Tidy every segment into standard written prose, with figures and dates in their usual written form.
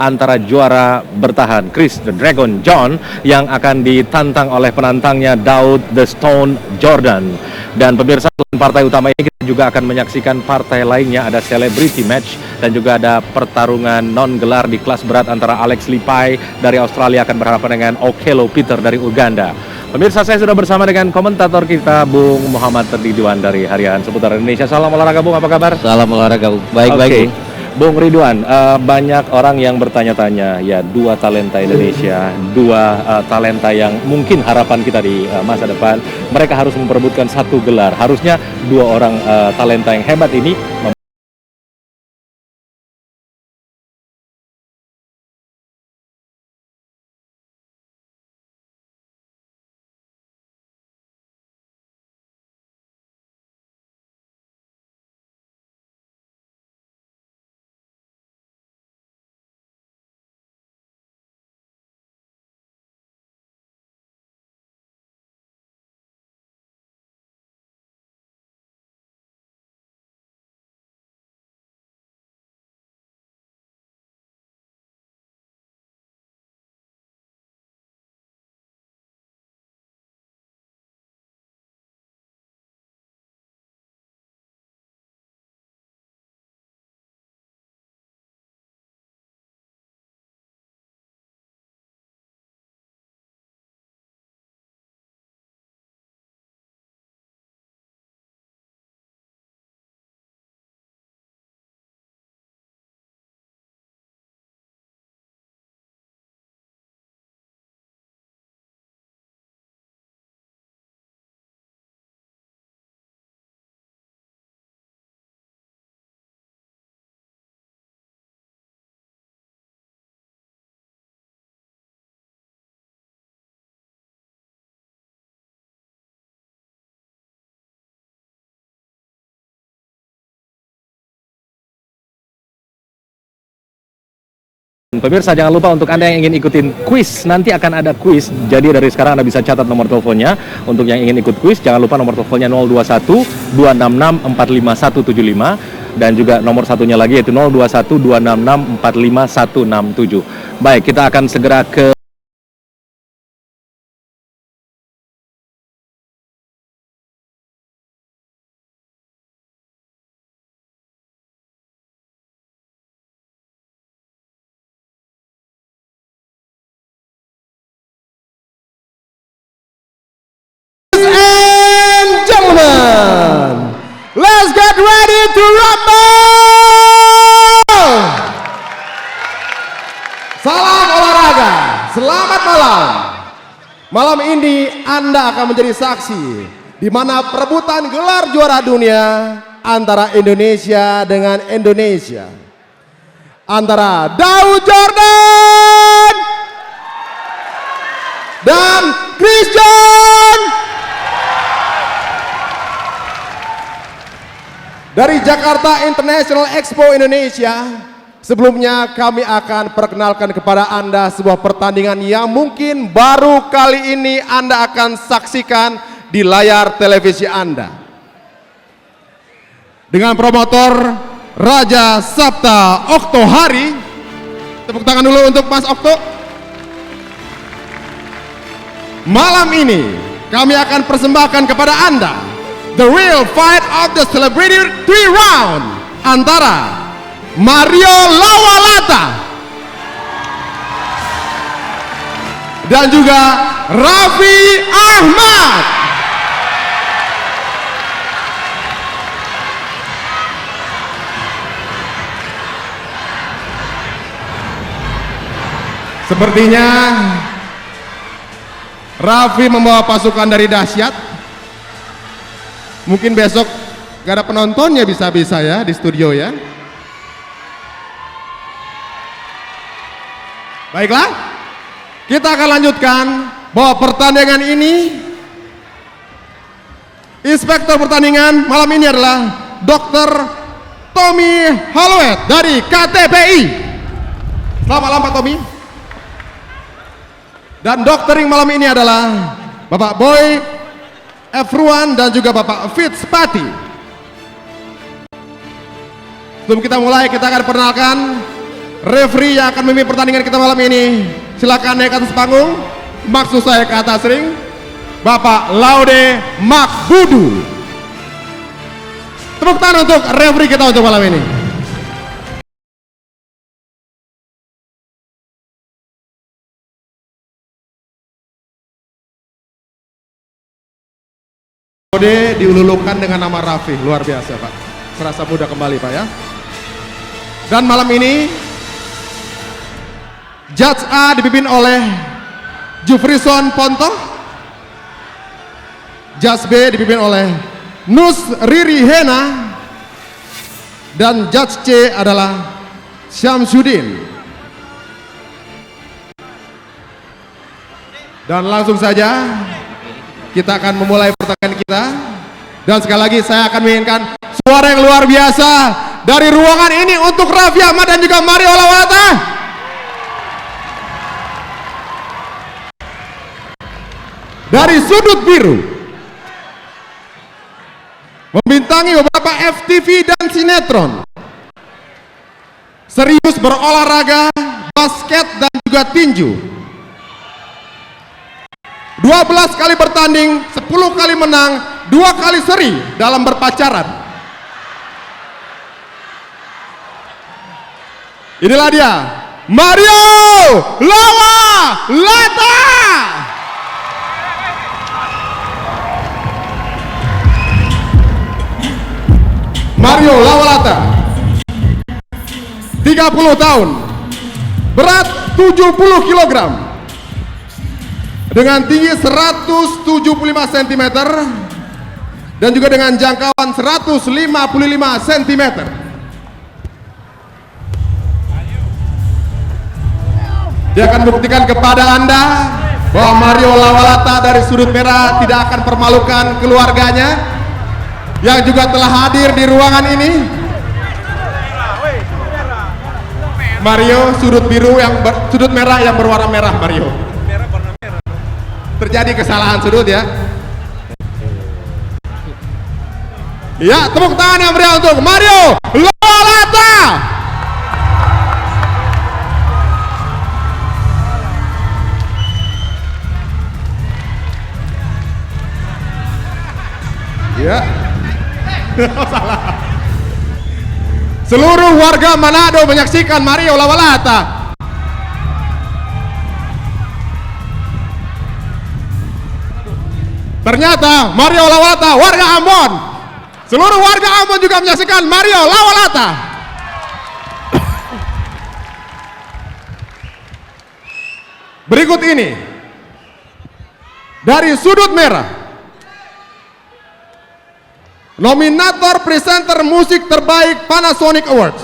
antara juara bertahan Chris the Dragon John yang akan ditantang oleh penantangnya Daud the Stone Jordan. Dan pemirsa, partai utama ini kita juga akan menyaksikan partai lainnya, ada celebrity match dan juga ada pertarungan non gelar di kelas berat antara Alex Lipai dari Australia akan berhadapan dengan Okello Peter dari Uganda. Pemirsa, saya sudah bersama dengan komentator kita Bung Muhammad Ridwan dari Harian Seputar Indonesia. Salam olahraga Bung, apa kabar? Salam olahraga Bung, baik-baik. Bung Ridwan, banyak orang yang bertanya-tanya, ya dua talenta Indonesia, dua talenta yang mungkin harapan kita di masa depan, mereka harus memperebutkan satu gelar. Harusnya dua orang talenta yang hebat ini pemirsa, jangan lupa untuk Anda yang ingin ikutin kuis, nanti akan ada kuis. Jadi dari sekarang Anda bisa catat nomor teleponnya. Untuk yang ingin ikut kuis, jangan lupa nomor teleponnya 021 266 45175 dan juga nomor satunya lagi yaitu 021 266 45167. Baik, kita akan segera ke Let's get ready to rumble! Salam olahraga, selamat malam. Malam ini Anda akan menjadi saksi di mana perebutan gelar juara dunia antara Indonesia dengan Indonesia. Antara Daud Jordan dan Chris John dari Jakarta International Expo Indonesia. Sebelumnya kami akan perkenalkan kepada Anda sebuah pertandingan yang mungkin baru kali ini Anda akan saksikan di layar televisi Anda. Dengan promotor Raja Sabta Oktohari. Tepuk tangan dulu untuk Mas Okto. Malam ini kami akan persembahkan kepada Anda the real fight of the celebrity 3 round antara Mario Lawalata dan juga Raffi Ahmad. Sepertinya Raffi membawa pasukan dari dahsyat. Mungkin besok gak ada penontonnya bisa-bisa ya di studio ya. Baiklah, kita akan lanjutkan bahwa pertandingan ini, inspektur pertandingan malam ini adalah Dr. Tommy Holloway dari KTPI. Selamat malam Pak Tommy. Dan doktering malam ini adalah Bapak Boy Efruan dan juga Bapak Fitzpati. Sebelum kita mulai, kita akan perkenalkan referee yang akan memimpin pertandingan kita malam ini. Silakan naik ke atas panggung. Maksud saya ke atas ring, Bapak Laude Makbudu. Tepuk tangan untuk referee kita untuk malam ini. Laude diululukan dengan nama Raffi, luar biasa Pak. Serasa muda kembali Pak ya. Dan malam ini Judge A dipimpin oleh Jufrison Ponto. Judge B dipimpin oleh Nus Riri Hena. Dan Judge C adalah Syamsuddin. Dan langsung saja kita akan memulai pertandingan kita. Dan sekali lagi saya akan menginginkan suara yang luar biasa dari ruangan ini untuk Raffi Ahmad dan juga Mario Lawalata. Dari sudut biru membintangi beberapa FTV dan sinetron, serius berolahraga, basket dan juga tinju, 12 kali bertanding, 10 kali menang, 2 kali seri dalam berpacaran. Inilah dia, Mario Lawalata. Mario Lawalata, 30 tahun, berat 70 kg, dengan tinggi 175 cm dan juga dengan jangkauan 155 cm. Dia akan membuktikan kepada Anda bahwa Mario Lawalata dari sudut merah tidak akan permalukan keluarganya yang juga telah hadir di ruangan ini. Mario sudut biru sudut merah yang berwarna merah. Mario terjadi kesalahan sudut ya. Ya, tepuk tangan yang meriah untuk Mario Lawalata. Ya. Salah. Seluruh warga Manado menyaksikan Mario Lawalata. Ternyata Mario Lawalata warga Ambon. Seluruh warga Ambon juga menyaksikan Mario Lawalata. Berikut ini dari sudut merah, nominator presenter musik terbaik Panasonic Awards,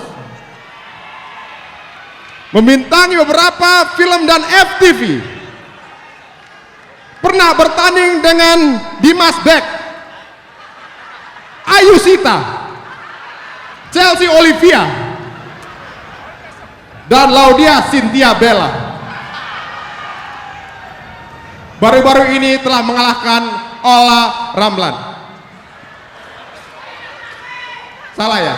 membintangi beberapa film dan FTV, pernah bertanding dengan Dimas Beck, Ayu Sita, Chelsea Olivia, dan Laudia Cynthia Bella. Baru-baru ini telah mengalahkan Ola Ramlan. Salah ya?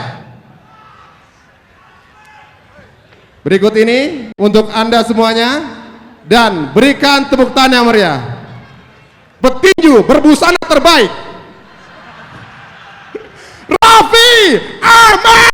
Berikut ini untuk Anda semuanya, dan berikan tepuk tangan yang meriah. Petinju berbusana terbaik, Raffi Ahmad.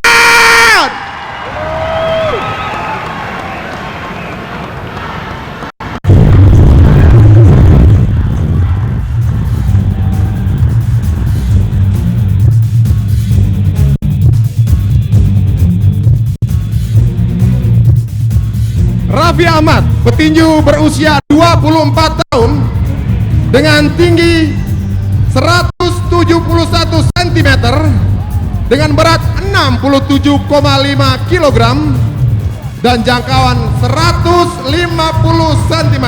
Raffi Ahmad, petinju berusia 24 tahun dengan tinggi 171 cm dengan berat 67,5 kg dan jangkauan 150 cm.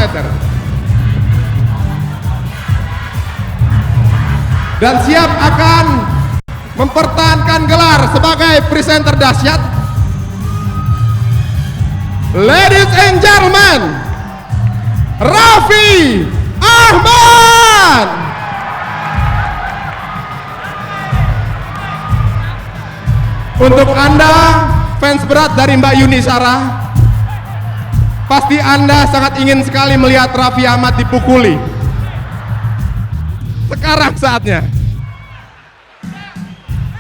Dan siap akan mempertahankan gelar sebagai presenter dahsyat. Ladies and gentlemen, Raffi Ahmad. Untuk Anda fans berat dari Mbak Yuni Sarah, Pasti Anda sangat ingin sekali melihat Raffi Ahmad dipukuli. Sekarang saatnya.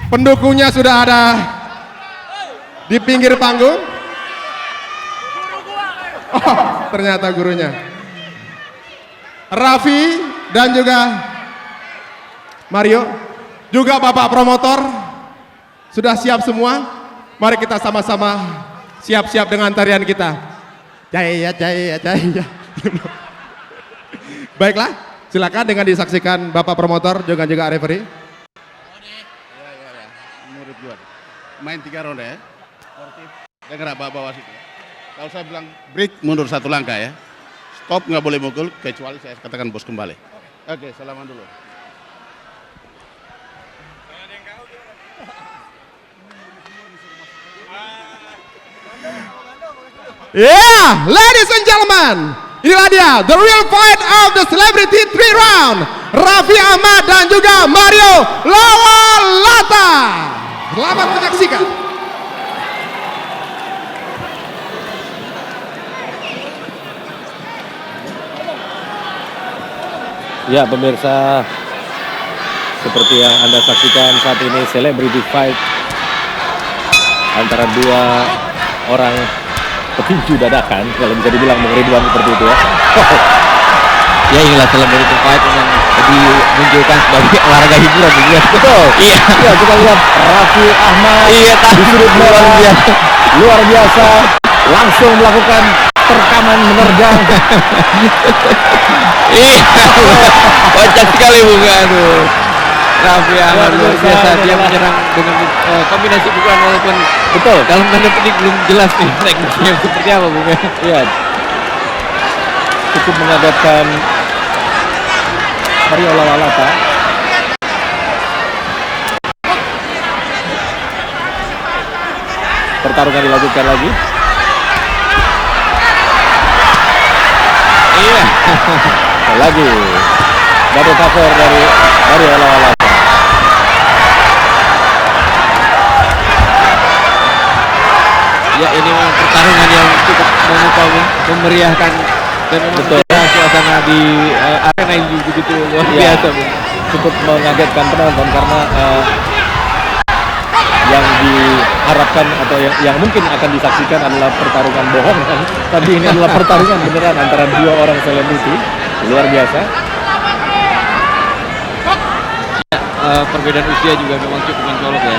Pendukungnya sudah ada di pinggir panggung. Oh, ternyata gurunya. Raffi dan juga Mario, juga Bapak promotor, sudah siap semua? Mari kita sama-sama siap-siap dengan tarian kita. Jaya, jaya, jaya. Baiklah, silakan dengan disaksikan Bapak promotor juga referee. Murid gua. Main 3 ronde ya. Sportif. Dengar bawa situ. Kalau saya bilang break, mundur 1 langkah ya. Stop, nggak boleh mukul kecuali saya katakan bos kembali. Oke, salaman dulu. Yeah, ladies and gentlemen, inilah dia the real fight of the celebrity 3 round. Raffi Ahmad dan juga Mario Lawalata. Selamat menyaksikan. Ya pemirsa, seperti yang Anda saksikan saat ini celebrity fight antara 2 orang petinju dadakan, kalau bisa dibilang Bung Ridwan seperti itu ya. Ya inilah celebrity fight yang dimunculkan sebagai olahraga hiburan juga. Betul. Iya. Ya, kita lihat Raffi Ahmad Iya, di sudut luar biasa. Luar biasa. Langsung melakukan terkaman menerjang. Iya. Kocak sekali Bung. Aduh. Raffi Ahmad luar biasa, dia menyerang dengan kombinasi pukulan walaupun Betul. dalam tanda petik belum jelas nih tekniknya seperti apa Bung. Iya. Cukup mengagetkan Mario Lawalata. Pertarungan dilanjutkan lagi. Iya. Lagi double cover dari Mario Lawalata. Ya ini memang pertarungan yang cukup memukau, memeriahkan dan memang suasana di arena ini begitu luar biasa Bung. Cukup mengagetkan penonton karena yang diharapkan atau yang mungkin akan disaksikan adalah pertarungan bohong kan? Tapi ini adalah pertarungan beneran antara 2 orang selebriti luar biasa. Perbedaan usia juga memang cukup mencolok ya.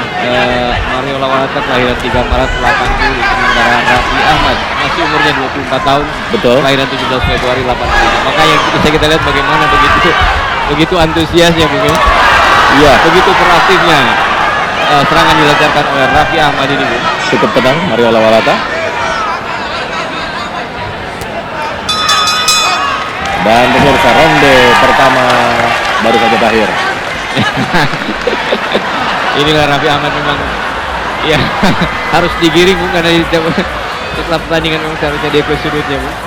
Mario Lawalata kelahiran 3 Maret 80, sementara Raffi Ahmad masih umurnya 24 tahun. Betul. Kelahiran 17 Februari 85. Makanya bisa kita lihat bagaimana begitu antusiasnya Bung. Iya. Begitu proaktifnya serangan dilancarkan oleh Raffi Ahmad ini Bung. Cukup tenang Mario Lawalata. Dan pemirsa, ronde pertama baru saja berakhir. Inilah Raffi Ahmad memang ya harus digiring Bung, karena setelah pertandingan memang seharusnya dia ke sudutnya Bung.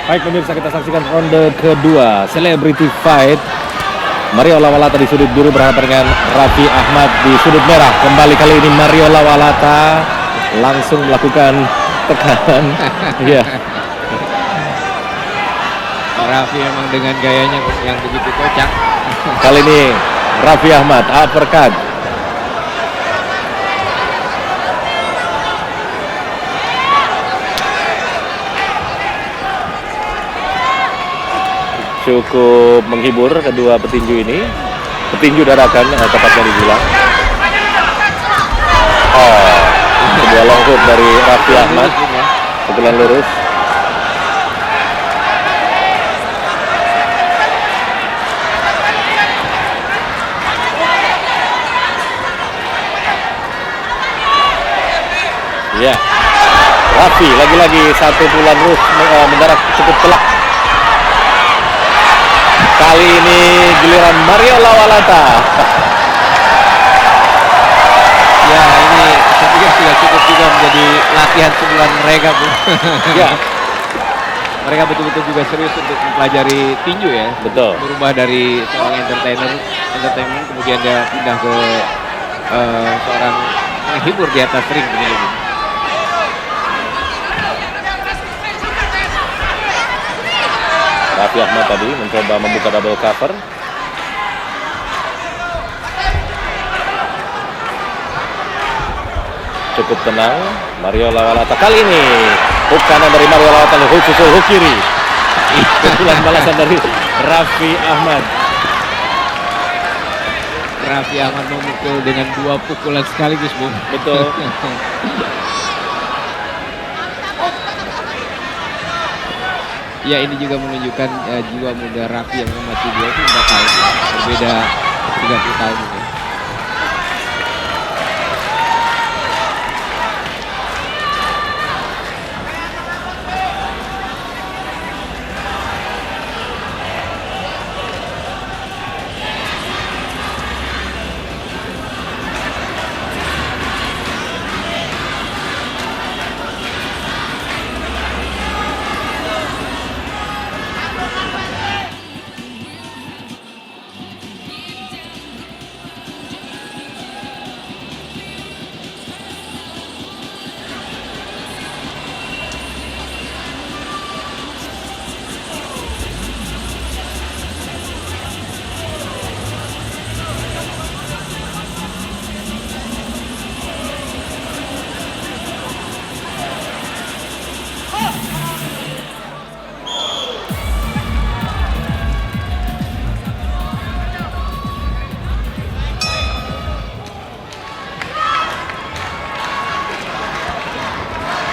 Baik pemirsa, kita saksikan ronde kedua celebrity fight. Mario Lawalata di sudut biru berhadapan dengan Raffi Ahmad di sudut merah. Kembali kali ini Mario Lawalata langsung melakukan tekanan. Iya. Raffi memang dengan gayanya yang begitu kocak. Kali ini Raffi Ahmad uppercut. Cukup menghibur kedua petinju ini. Petinju dadakan tepatnya dibilang. Oh, sebuah long hook dari Raffi Ahmad. Pukulan lurus. Ya, Raffi lagi-lagi satu pukulan lurus mendarat cukup telak. Kali ini giliran Mario Lawalata. Ya, ini saya pikir sudah cukup juga menjadi latihan sebulan mereka, Bu. Ya, Mereka betul-betul juga serius untuk mempelajari tinju ya. betul. Berubah dari seorang entertainment kemudian dia pindah ke seorang penghibur di atas ring begini, Bu. Raffi Ahmad tadi mencoba membuka double cover. Cukup tenang Mario Lawalata kali ini. Hook kanan dari Mario Lawalata, hook susul hook kiri. Pukulan balasan dari Raffi Ahmad. Raffi Ahmad memukul dengan 2 pukulan sekaligus, Bu. Betul. Ya, ini juga menunjukkan jiwa muda Raffi yang masih dia itu 4 tahun ya. Berbeda 30 tahun ini.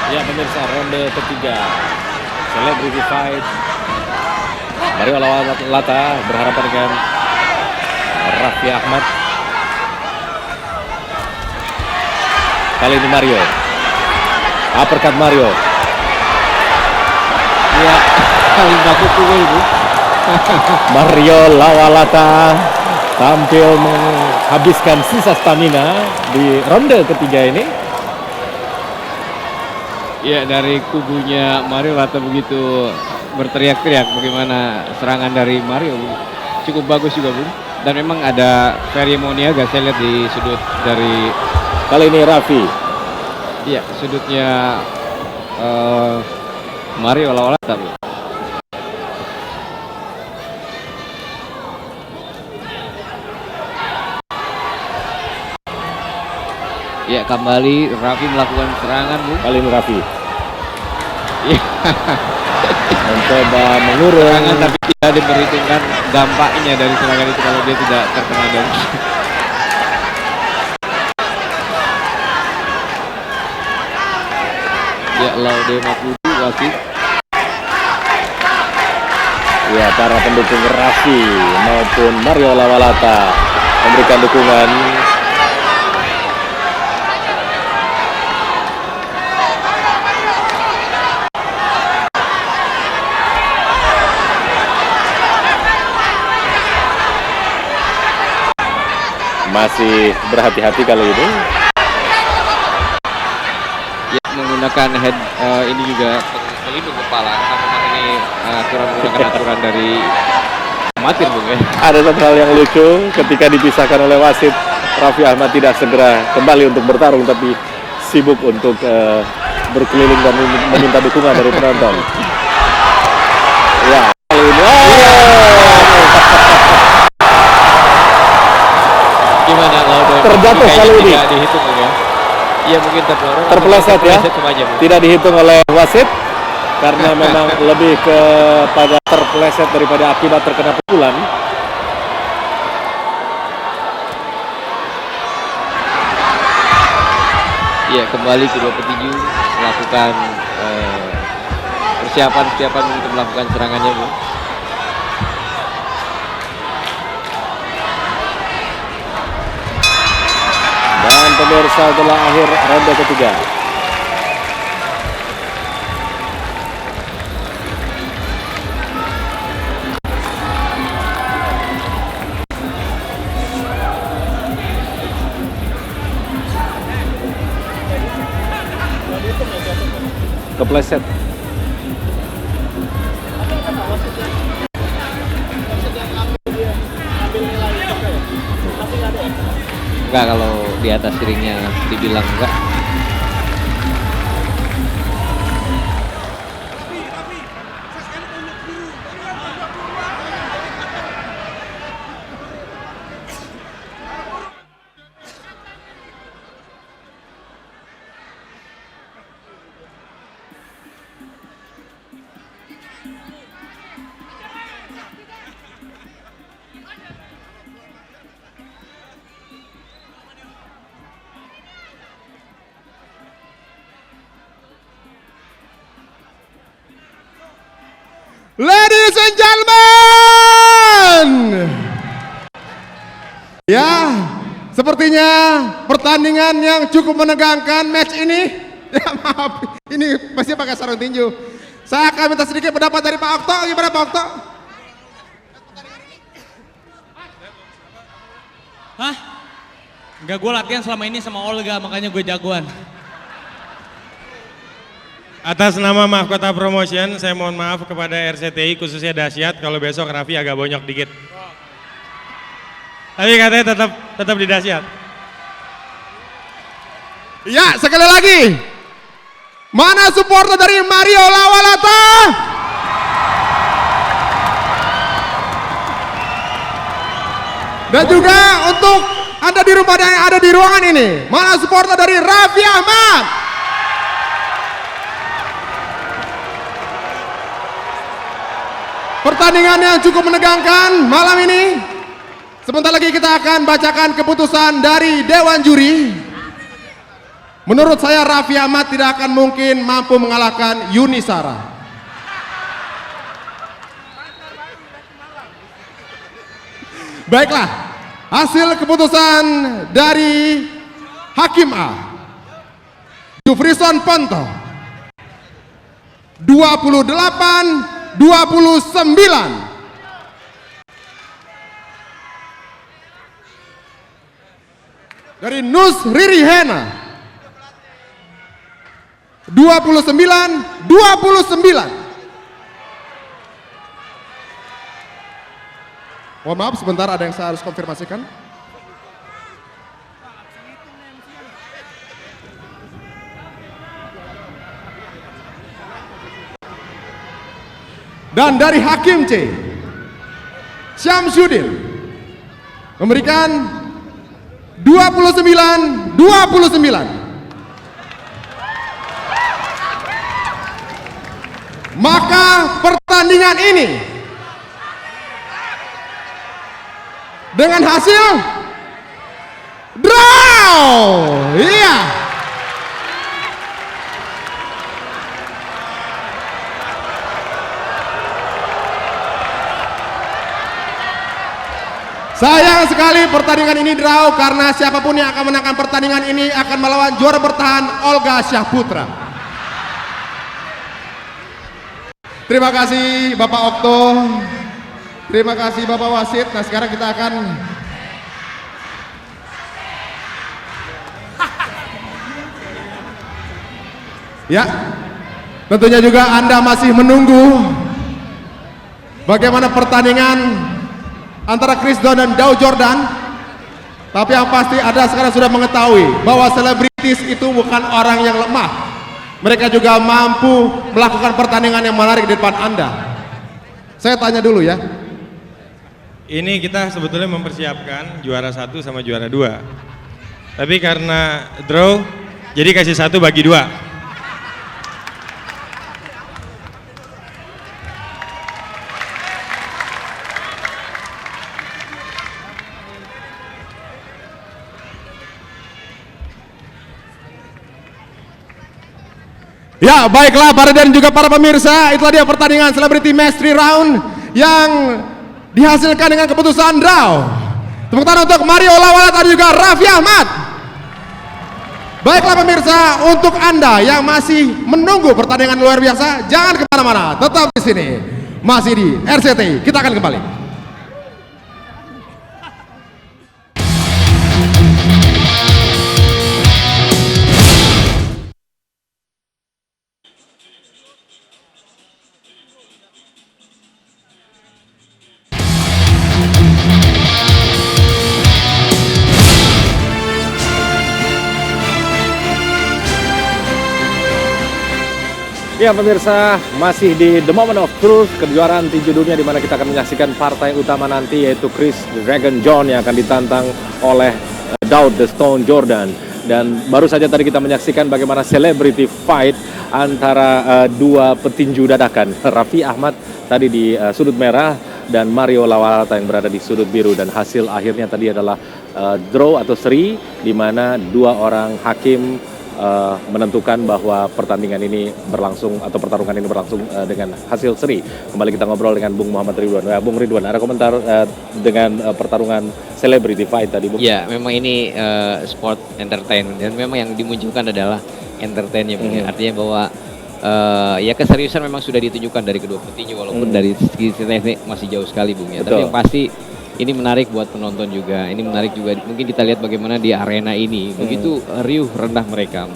Ya pemirsa, ronde ketiga Celebrity Fight. Mario Lawalata berhadapan dengan Raffi Ahmad. Kali ini Mario. Uppercut Mario. Ya, kali baku pukul, Bu. Mario Lawalata tampil menghabiskan sisa stamina di ronde ketiga ini. Ya, dari kubunya Mario Lawalata begitu berteriak-teriak bagaimana serangan dari Mario, Bu. Cukup bagus juga, Bu. Dan memang ada Ferry Moniaga saya lihat di sudut dari Kali ini Raffi. ya sudutnya Mario Lawalata, Bu. Ya, kembali Raffi melakukan serangan, Bu. Kali ini Raffi Ya, mencoba mengurung. serangan tapi tidak diperhitungkan dampaknya dari serangan itu kalau dia tidak terkena dan ya, Laude Mapudu wasit. Ya, para pendukung Raffi maupun Mario Lawalata memberikan dukungan. Masih berhati-hati kali ini. Ya, menggunakan head ini juga pelindung kepala karena memang ini aturan menggunakan aturan dari amatir, Bung, ya. Ada satu hal yang lucu ketika dipisahkan oleh wasit, Raffi Ahmad tidak segera kembali untuk bertarung tapi sibuk untuk berkeliling dan meminta dukungan dari penonton. Ya, kali ini Gimana kalau Terjatuh kali ini. tidak dihitung ya? Iya mungkin Terpeleset ya. aja, Bu. Tidak dihitung oleh wasit karena memang lebih kepada terpeleset daripada akibat terkena pukulan. Iya, kembali kedua petinju melakukan persiapan untuk melakukan serangannya, Bu. Dan pemirsa adalah akhir ronde ketiga. Kepleset. Enggak, kalau di atas ringnya dibilang enggak. Ladies and gentlemen, ya, sepertinya pertandingan yang cukup menegangkan match ini. Ya maaf, ini pasti pakai sarung tinju. Saya akan minta sedikit pendapat dari Pak Okto. Gimana Pak Okto? Hah? Enggak, gue latihan selama ini sama Olga, makanya gue jagoan. Atas nama Mahkota Promotion, saya mohon maaf kepada RCTI khususnya Dahsyat kalau besok Raffi agak bonyok dikit. Tapi katanya tetap di Dahsyat. Ya, sekali lagi. Mana supporter dari Mario Lawalata? Dan juga untuk Anda di rumah dan yang ada di ruangan ini, mana supporter dari Raffi Ahmad? Pertandingan yang cukup menegangkan malam ini. Sebentar lagi kita akan bacakan keputusan dari Dewan Juri. Menurut saya Raffi Ahmad tidak akan mungkin mampu mengalahkan Yuni Sara. Baiklah, hasil keputusan dari Hakim A, Jufrison Ponto, 28-29. Dari Nus Riri Hena, 29-29. Mohon maaf sebentar, ada yang saya harus konfirmasikan. Dan dari Hakim C, Syamsuddin memberikan 29-29. Maka pertandingan ini dengan hasil draw. Iya. Sayang sekali pertandingan ini draw karena siapapun yang akan menangkan pertandingan ini akan melawan juara bertahan Olga Syahputra. Terima kasih Bapak Okto. Terima kasih Bapak Wasit. Nah sekarang kita akan ya, tentunya juga Anda masih menunggu bagaimana pertandingan antara Chris Don dan Dow Jordan. Tapi yang pasti Anda sekarang sudah mengetahui bahwa selebritis itu bukan orang yang lemah. Mereka juga mampu melakukan pertandingan yang menarik di depan Anda. Saya tanya dulu ya. Ini kita sebetulnya mempersiapkan juara 1 sama juara 2. Tapi karena draw, jadi kasih 1 bagi 2. Ya, baiklah para dan juga para pemirsa, itulah dia pertandingan Celebrity Match 3 round yang dihasilkan dengan keputusan draw. Tepuk tangan untuk Mario Lawala dan juga Raffi Ahmad. Baiklah pemirsa, untuk Anda yang masih menunggu pertandingan luar biasa, jangan kemana-mana, tetap di sini. Masih di RCTI, kita akan kembali. Ya pemirsa, masih di The Moment of Truth, kejuaraan tinju dunia di mana kita akan menyaksikan partai utama nanti yaitu Chris the Dragon John yang akan ditantang oleh Daud the Stone Jordan. Dan baru saja tadi kita menyaksikan bagaimana celebrity fight antara dua petinju dadakan, Raffi Ahmad tadi di sudut merah dan Mario Lawalata yang berada di sudut biru, dan hasil akhirnya tadi adalah draw atau seri di mana dua orang hakim menentukan bahwa pertandingan ini berlangsung atau pertarungan ini berlangsung dengan hasil seri. Kembali kita ngobrol dengan Bung Muhammad Ridwan. Bung Ridwan, ada komentar dengan pertarungan celebrity fight tadi, Bung? Ya, memang ini sport entertainment dan memang yang dimunculkan adalah entertain ya, Bung. Artinya bahwa ya keseriusan memang sudah ditunjukkan dari kedua petinju walaupun dari segi teknik masih jauh sekali, Bung ya. Tapi yang pasti ini menarik buat penonton juga. Ini menarik juga. Mungkin kita lihat bagaimana di arena ini begitu riuh rendah mereka,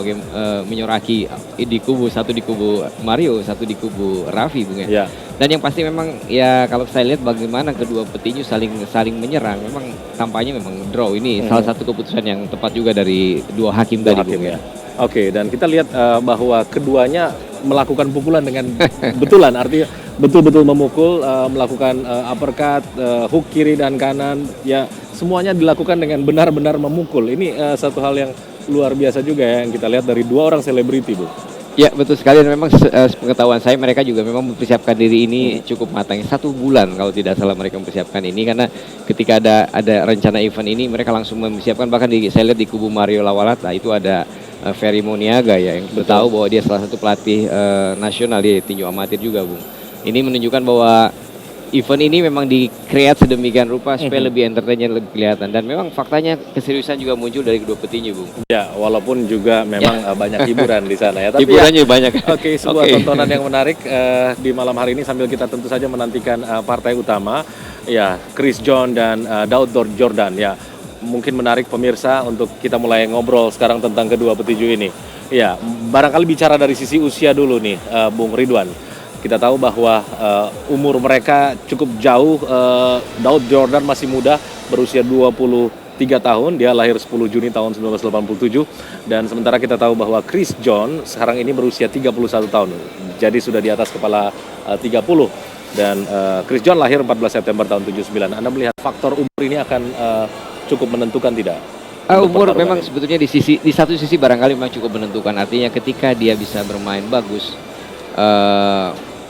menyoraki di kubu satu di kubu Mario, satu di kubu Raffi, Bung ya. Dan yang pasti memang ya kalau saya lihat bagaimana kedua petinju saling menyerang, memang tampaknya memang draw. Ini salah satu keputusan yang tepat juga dari dua hakim tadi, Bung ya. Oke, dan kita lihat bahwa keduanya melakukan pukulan dengan betulan, artinya betul-betul memukul, melakukan uppercut, hook kiri dan kanan, ya semuanya dilakukan dengan benar-benar memukul. Ini satu hal yang luar biasa juga ya, yang kita lihat dari dua orang selebriti, Bu. Ya betul sekali, dan memang pengetahuan saya mereka juga memang mempersiapkan diri ini cukup matang. 1 bulan kalau tidak salah mereka mempersiapkan ini, karena ketika ada rencana event ini mereka langsung mempersiapkan. Bahkan saya lihat di kubu Mario Lawalata itu ada Ferry Moniaga ya, yang kita tahu bahwa dia salah satu pelatih nasional di tinju amatir juga, Bung. Ini menunjukkan bahwa event ini memang di-create sedemikian rupa supaya lebih entertain, lebih kelihatan. Dan memang faktanya keseriusan juga muncul dari kedua petinju, Bung. Ya, walaupun juga memang banyak hiburan di sana ya. Tapi hiburannya banyak. Oke, sebuah tontonan yang menarik di malam hari ini sambil kita tentu saja menantikan partai utama, ya Chris John dan Daud Jordan ya. Mungkin menarik pemirsa untuk kita mulai ngobrol sekarang tentang kedua petinju ini. Ya, barangkali bicara dari sisi usia dulu nih, Bung Ridwan. Kita tahu bahwa umur mereka cukup jauh. Daud Jordan masih muda, berusia 23 tahun. Dia lahir 10 Juni tahun 1987. Dan sementara kita tahu bahwa Chris John sekarang ini berusia 31 tahun. Jadi sudah di atas kepala 30. Dan Chris John lahir 14 September tahun 79. Anda melihat faktor umur ini akan cukup menentukan tidak? Umur memang sebetulnya di satu sisi barangkali memang cukup menentukan. Artinya ketika dia bisa bermain bagus,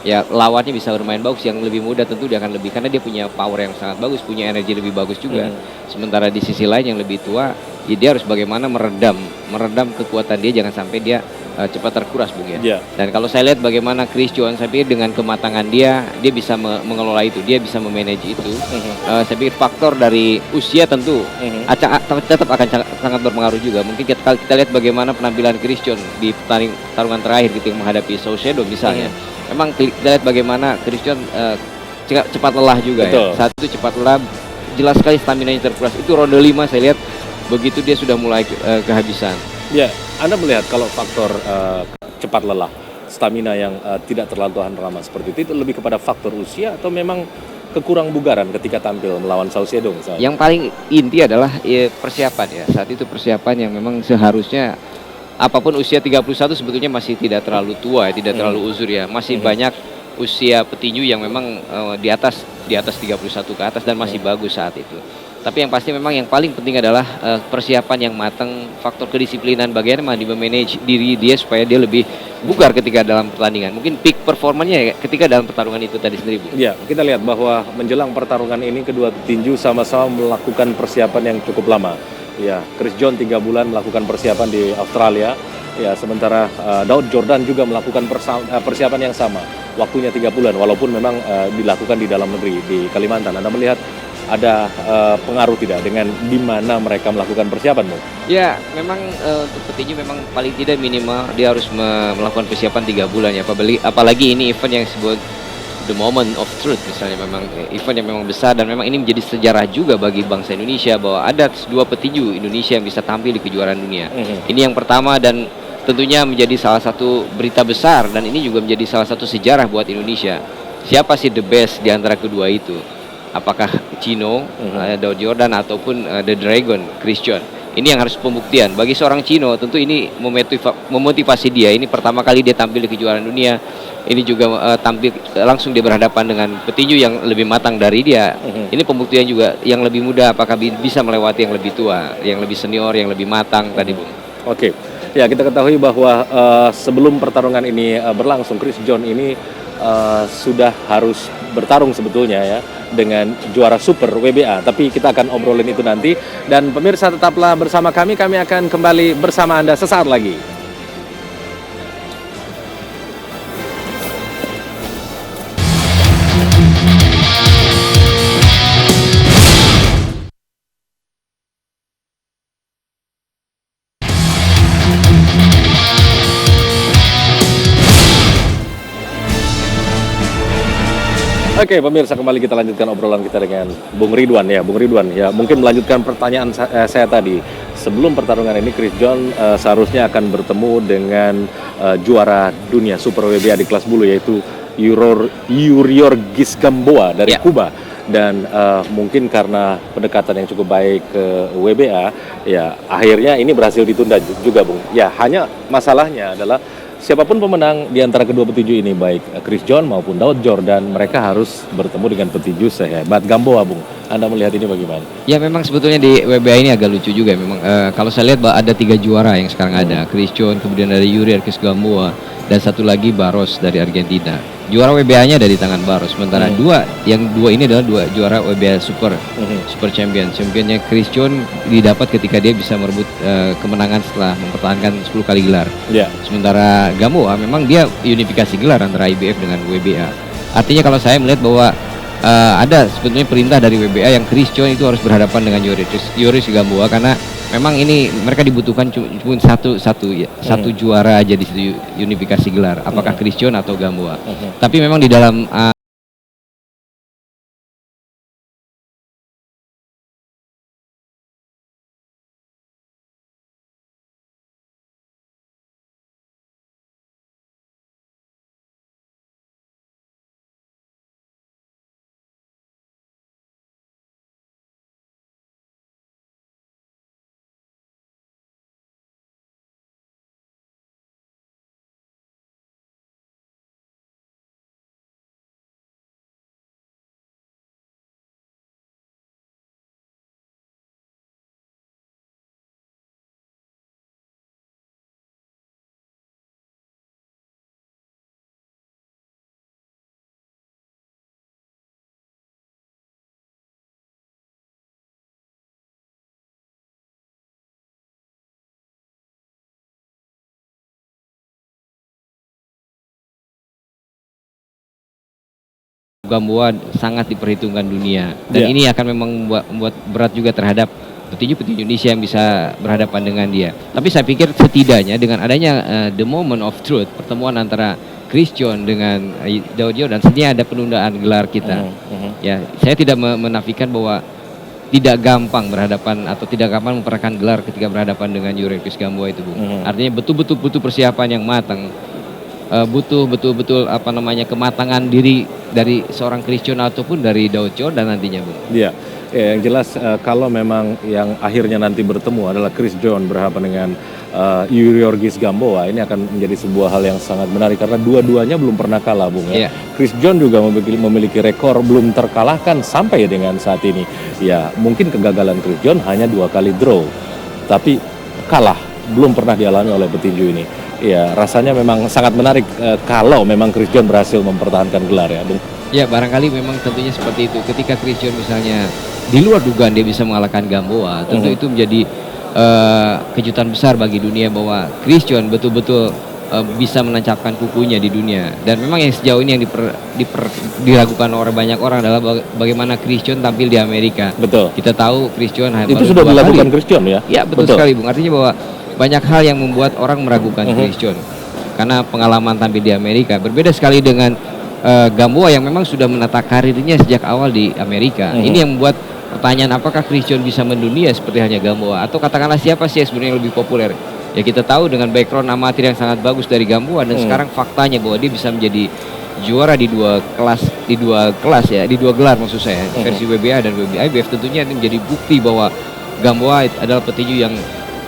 ya lawannya bisa bermain bagus, yang lebih muda tentu dia akan lebih, karena dia punya power yang sangat bagus, punya energi lebih bagus juga. Sementara di sisi lain yang lebih tua, ya dia harus bagaimana meredam kekuatan dia, jangan sampai dia cepat terkuras, Bung ya. Dan kalau saya lihat bagaimana Chris John, saya pikir dengan kematangan dia bisa mengelola itu, dia bisa memanage itu. Saya pikir faktor dari usia tentu tetap akan sangat berpengaruh juga. Mungkin kita lihat bagaimana penampilan Chris John di pertarungan terakhir ketika menghadapi Saucedo misalnya. Memang kita lihat bagaimana Chris John cepat lelah juga. Ya. Saat itu cepat lelah, jelas sekali stamina-nya terkuras. Itu ronde 5 saya lihat begitu dia sudah mulai kehabisan. Ya, Anda melihat kalau faktor cepat lelah, stamina yang tidak terlalu tahan lama seperti itu lebih kepada faktor usia atau memang kekurang bugaran ketika tampil melawan Saucedo misalnya? Yang paling inti adalah persiapan ya. Saat itu persiapan yang memang seharusnya apapun usia 31 sebetulnya masih tidak terlalu tua ya, tidak terlalu uzur ya. Masih banyak usia petinju yang memang di atas 31 ke atas dan masih bagus saat itu. Tapi yang pasti memang yang paling penting adalah persiapan yang matang, faktor kedisiplinan, bagaimana dia memanage diri dia supaya dia lebih bugar ketika dalam pertandingan. Mungkin peak performanya ketika dalam pertarungan itu tadi sendiri, Bu. Ya, kita lihat bahwa menjelang pertarungan ini kedua tinju sama-sama melakukan persiapan yang cukup lama. Ya, Chris John 3 bulan melakukan persiapan di Australia. Ya, sementara Daud Jordan juga melakukan persiapan yang sama. Waktunya 3 bulan, walaupun memang dilakukan di dalam negeri, di Kalimantan. Anda melihat ada pengaruh tidak dengan di mana mereka melakukan persiapan, Bu? Ya, memang untuk petinju memang paling tidak minimal dia harus melakukan persiapan 3 bulan ya. Apalagi ini event yang disebut the moment of truth, misalnya memang event yang memang besar dan memang ini menjadi sejarah juga bagi bangsa Indonesia bahwa ada 2 petinju Indonesia yang bisa tampil di kejuaraan dunia. Ini yang pertama dan tentunya menjadi salah satu berita besar dan ini juga menjadi salah satu sejarah buat Indonesia. Siapa sih the best di antara kedua itu? Apakah Chino, Daud Jordan ataupun The Dragon, Chris John? Ini yang harus pembuktian. Bagi seorang Chino tentu ini memotivasi dia. Ini pertama kali dia tampil di kejuaraan dunia. Ini juga tampil langsung dia berhadapan dengan petinju yang lebih matang dari dia. Ini pembuktian juga yang lebih muda apakah bisa melewati yang lebih tua, yang lebih senior, yang lebih matang tadi, Bung. Oke. Ya, kita ketahui bahwa sebelum pertarungan ini berlangsung, Chris John ini sudah harus bertarung sebetulnya ya dengan juara super WBA, tapi kita akan obrolin itu nanti. Dan pemirsa tetaplah bersama kami akan kembali bersama Anda sesaat lagi. Oke, pemirsa, kembali kita lanjutkan obrolan kita dengan Bung Ridwan ya. Bung Ridwan ya, mungkin melanjutkan pertanyaan saya tadi. Sebelum pertarungan ini Chris John seharusnya akan bertemu dengan juara dunia Super WBA di kelas bulu yaitu Yurior Gisgamboa dari Kuba. Dan mungkin karena pendekatan yang cukup baik ke WBA, ya akhirnya ini berhasil ditunda juga, Bung. Ya, hanya masalahnya adalah siapapun pemenang di antara kedua petinju ini, baik Chris John maupun Daud Jordan, mereka harus bertemu dengan petinju sehebat Gamboa, Bung. Anda melihat ini bagaimana? Ya, memang sebetulnya di WBA ini agak lucu juga. Memang kalau saya lihat ada 3 juara yang sekarang ada. Chris John, kemudian dari Yurior Gisgamboa, dan satu lagi Barros dari Argentina. Juara WBA-nya ada di tangan Barros. Sementara yang dua ini adalah 2 juara WBA Super Champion. Championnya Chris John didapat ketika dia bisa merebut kemenangan setelah mempertahankan 10 kali gelar. Sementara Gamboa memang dia unifikasi gelar antara IBF dengan WBA. Artinya kalau saya melihat bahwa ada sebetulnya perintah dari WBA yang Chris John itu harus berhadapan dengan Yurior Gisgamboa karena memang ini mereka dibutuhkan cuma satu juara aja di situ unifikasi gelar. Apakah Chris John atau Gamboa? Tapi memang di dalam Gamboa sangat diperhitungkan dunia dan ini akan memang membuat berat juga terhadap petinju-petinju Indonesia yang bisa berhadapan dengan dia. Tapi saya pikir setidaknya dengan adanya the moment of truth, pertemuan antara Chris John dengan Daud Jordan, setidaknya ada penundaan gelar kita. Ya, saya tidak menafikan bahwa tidak gampang berhadapan atau tidak gampang memperebutkan gelar ketika berhadapan dengan Yurior Gisgamboa itu, Bung. Artinya betul-betul butuh persiapan yang matang. Butuh betul-betul kematangan diri dari seorang Chris John ataupun dari Daud Jordan nantinya, Bung. Iya. Ya, yang jelas kalau memang yang akhirnya nanti bertemu adalah Chris John berhadapan dengan Yuriorgis Gamboa, ini akan menjadi sebuah hal yang sangat menarik karena dua-duanya belum pernah kalah, Bung ya. Iya. Chris John juga memiliki rekor belum terkalahkan sampai dengan saat ini. Ya, mungkin kegagalan Chris John hanya 2 kali draw, tapi kalah belum pernah dialami oleh petinju ini. Ya, rasanya memang sangat menarik kalau memang Chris John berhasil mempertahankan gelar ya, Bung. Ya, barangkali memang tentunya seperti itu. Ketika Chris John misalnya di luar dugaan dia bisa mengalahkan Gamboa, tentu itu menjadi kejutan besar bagi dunia bahwa Chris John betul-betul bisa menancapkan kukunya di dunia. Dan memang yang sejauh ini yang diragukan oleh banyak orang adalah bagaimana Chris John tampil di Amerika. Betul. Kita tahu Chris John Itu sudah dilakukan Chris John ya? Ya, betul sekali, Bung. Artinya bahwa banyak hal yang membuat orang meragukan Chris John karena pengalaman tampil di Amerika berbeda sekali dengan Gamboa yang memang sudah menata karirnya sejak awal di Amerika. Ini yang membuat pertanyaan apakah Chris John bisa mendunia seperti halnya Gamboa, atau katakanlah siapa sih yang sebenarnya yang lebih populer. Ya, kita tahu dengan background amatir yang sangat bagus dari Gamboa dan sekarang faktanya bahwa dia bisa menjadi juara di dua kelas ya, di 2 gelar maksud saya, versi WBA dan WBIBF. Tentunya ini menjadi bukti bahwa Gamboa adalah petinju yang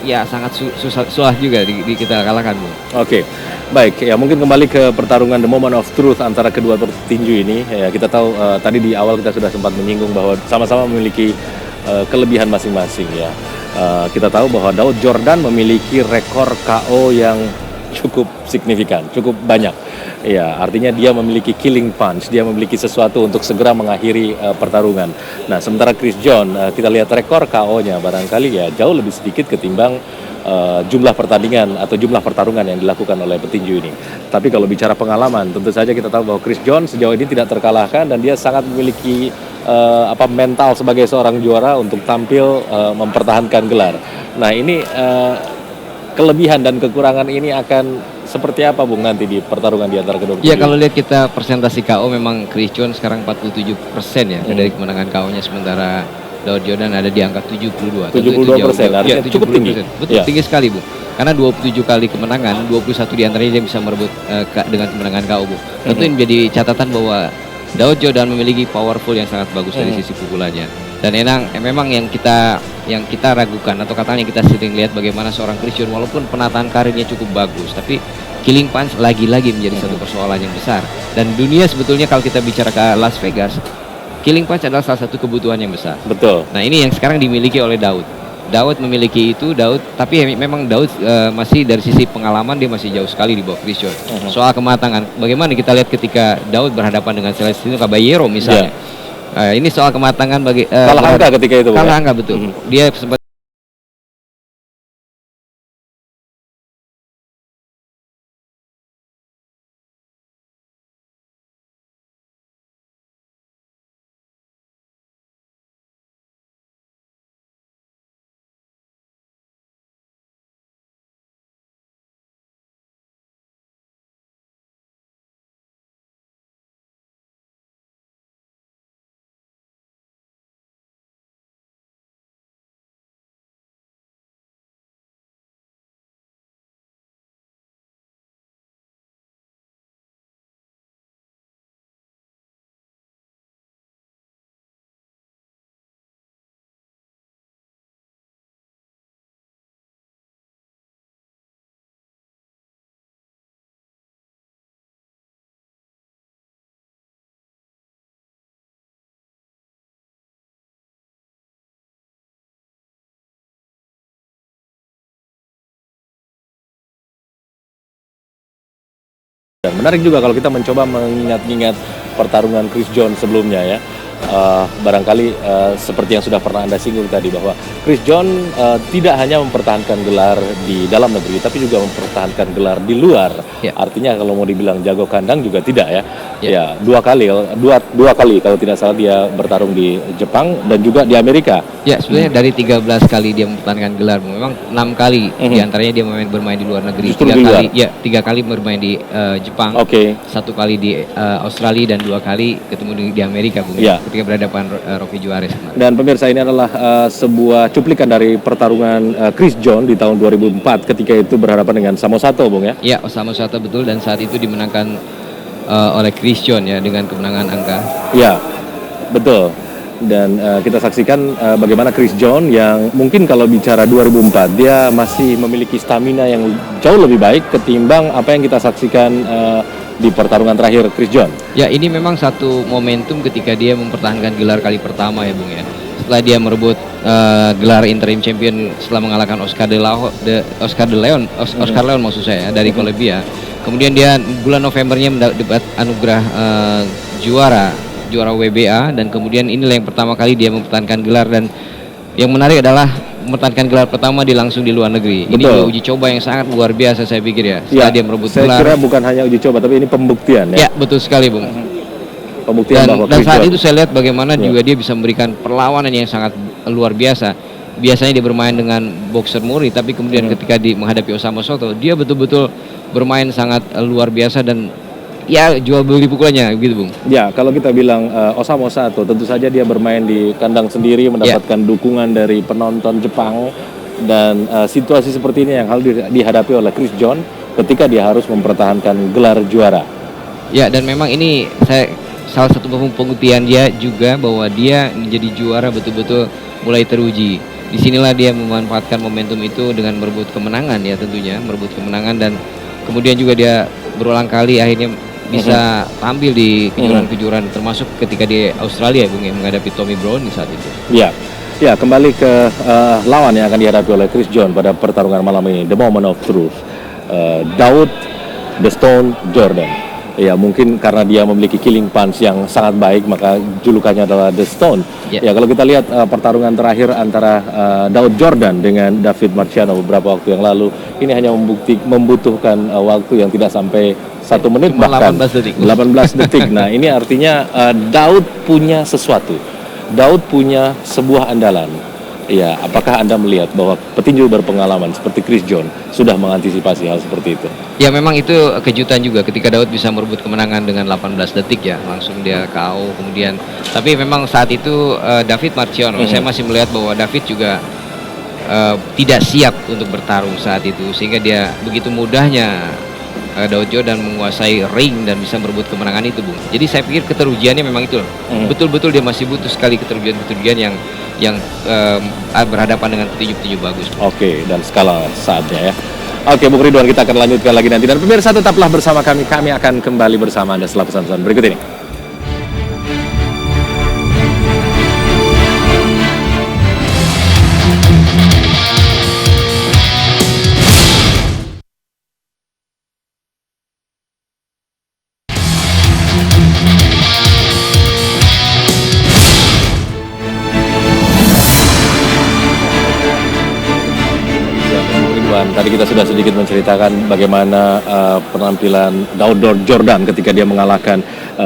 ya sangat susah juga kita kalahkan, Bu. Oke, baik ya, mungkin kembali ke pertarungan the moment of truth antara kedua petinju ini. Ya, kita tahu tadi di awal kita sudah sempat menyinggung bahwa sama-sama memiliki kelebihan masing-masing ya. Kita tahu bahwa Daud Jordan memiliki rekor KO yang cukup signifikan, cukup banyak. Ya, artinya dia memiliki killing punch, dia memiliki sesuatu untuk segera mengakhiri pertarungan. Nah, sementara Chris John, kita lihat rekor KO-nya barangkali ya jauh lebih sedikit ketimbang jumlah pertandingan atau jumlah pertarungan yang dilakukan oleh petinju ini. Tapi kalau bicara pengalaman, tentu saja kita tahu bahwa Chris John sejauh ini tidak terkalahkan dan dia sangat memiliki mental sebagai seorang juara untuk tampil mempertahankan gelar. Nah, ini kelebihan dan kekurangan ini akan seperti apa, Bung, nanti di pertarungan di antara kedua? Ya, kalau lihat kita presentasi KO memang Chris John sekarang 47% ya dari kemenangan KO-nya, sementara Daud Jordan ada di angka 72%. 72%, artinya cukup tinggi. Betul, tinggi sekali, Bu. Karena 27 kali kemenangan, 21 diantaranya dia bisa merebut dengan kemenangan KO, Bu. Tentu ini menjadi catatan bahwa Daud Jordan memiliki powerful yang sangat bagus dari sisi pukulannya. Dan memang yang kita ragukan atau katanya kita sering lihat bagaimana seorang Chris John walaupun penataan karirnya cukup bagus, tapi killing punch lagi-lagi menjadi satu persoalan yang besar. Dan dunia sebetulnya kalau kita bicara ke Las Vegas, killing punch adalah salah satu kebutuhan yang besar. Betul. Nah, ini yang sekarang dimiliki oleh Daud. Daud memiliki itu, tapi memang Daud masih dari sisi pengalaman dia masih jauh sekali di bawah Chris John. Soal kematangan, bagaimana kita lihat ketika Daud berhadapan dengan Celestino Caballero misalnya. Ini soal kematangan kalah angka ketika itu. Kalah angka, betul. Dia sempat Dan menarik juga kalau kita mencoba mengingat-ingat pertarungan Chris John sebelumnya ya. Barangkali seperti yang sudah pernah Anda singgung tadi bahwa Chris John tidak hanya mempertahankan gelar di dalam negeri tapi juga mempertahankan gelar di luar. Artinya kalau mau dibilang jago kandang juga tidak ya. Ya, dua kali kalau tidak salah dia bertarung di Jepang dan juga di Amerika. ya sebenarnya dari 13 kali dia mempertahankan gelar, memang 6 kali diantaranya dia bermain di luar negeri. Justru di luar. 3 kali bermain di Jepang, 1 kali di Australia dan 2 kali ketemu di Amerika, Bung. Ketika berhadapan Rocky Juarez. Dan pemirsa, ini adalah sebuah cuplikan dari pertarungan Chris John di tahun 2004 ketika itu berhadapan dengan Samo Sato, Bung ya? Ya, Osamu Sato betul, dan saat itu dimenangkan oleh Chris John ya dengan kemenangan angka. Ya, betul. Dan kita saksikan bagaimana Chris John yang mungkin kalau bicara 2004 dia masih memiliki stamina yang jauh lebih baik ketimbang apa yang kita saksikan di pertarungan terakhir Chris John. Ya, ini memang satu momentum ketika dia mempertahankan gelar kali pertama ya Bung ya. Setelah dia merebut gelar interim champion setelah mengalahkan Oscar Leon maksud saya dari Colombia. Kemudian dia bulan Novembernya mendapat anugerah juara WBA, dan kemudian inilah yang pertama kali dia mempertahankan gelar, dan yang menarik adalah mempertahankan gelar pertama langsung di luar negeri. Ini juga uji coba yang sangat luar biasa saya pikir ya. Setelah dia merebut gelar. Saya kira bukan hanya uji coba tapi ini pembuktian ya. Ya, betul sekali Bung. Pembuktian bahwa dan Chris saat John itu saya lihat bagaimana juga dia bisa memberikan perlawanan yang sangat luar biasa. Biasanya dia bermain dengan boxer Muri, tapi kemudian ketika menghadapi Osamu Soto, dia betul-betul bermain sangat luar biasa dan ya jual beli pukulannya gitu Bung. Ya, kalau kita bilang Osamu Sato, tentu saja dia bermain di kandang sendiri, mendapatkan dukungan dari penonton Jepang, dan situasi seperti ini yang harus dihadapi oleh Chris John ketika dia harus mempertahankan gelar juara. Ya, dan memang ini salah satu pembuktian dia juga bahwa dia menjadi juara betul-betul mulai teruji. Disinilah dia memanfaatkan momentum itu dengan merebut kemenangan ya, tentunya merebut kemenangan, dan kemudian juga dia berulang kali akhirnya bisa tampil di kejuaraan-kejuaraan, termasuk ketika di Australia Bung, yang menghadapi Tommy Brown di saat itu. Ya, kembali ke lawan yang akan dihadapi oleh Chris John pada pertarungan malam ini, The Moment of Truth, Daud The Stone Jordan. Ya, mungkin karena dia memiliki killing punch yang sangat baik, maka julukannya adalah The Stone. Ya, kalau kita lihat pertarungan terakhir antara Daud Jordan dengan David Marciano beberapa waktu yang lalu, ini hanya membutuhkan waktu yang tidak sampai 1 menit, bahkan 18 detik. Nah, ini artinya Daud punya sesuatu. Daud punya sebuah andalan. Ya, apakah Anda melihat bahwa petinju berpengalaman seperti Chris John sudah mengantisipasi hal seperti itu? Ya, memang itu kejutan juga ketika Daud bisa merebut kemenangan dengan 18 detik ya, langsung dia KO kemudian. Tapi memang saat itu David Marciano, saya masih melihat bahwa David juga tidak siap untuk bertarung saat itu, sehingga dia begitu mudahnya Daud Jordan menguasai ring dan bisa merebut kemenangan itu Bung. Jadi saya pikir keterujiannya memang itu. Betul-betul dia masih butuh sekali keterujian yang berhadapan dengan petinju-petinju bagus. Oke, dan skala saatnya ya. Oke, Bung Ridwan, kita akan lanjutkan lagi nanti. Dan pemirsa tetaplah bersama kami. Kami akan kembali bersama Anda setelah pesan-pesan berikut ini. Tadi kita sudah sedikit menceritakan bagaimana penampilan Daud Jordan ketika dia mengalahkan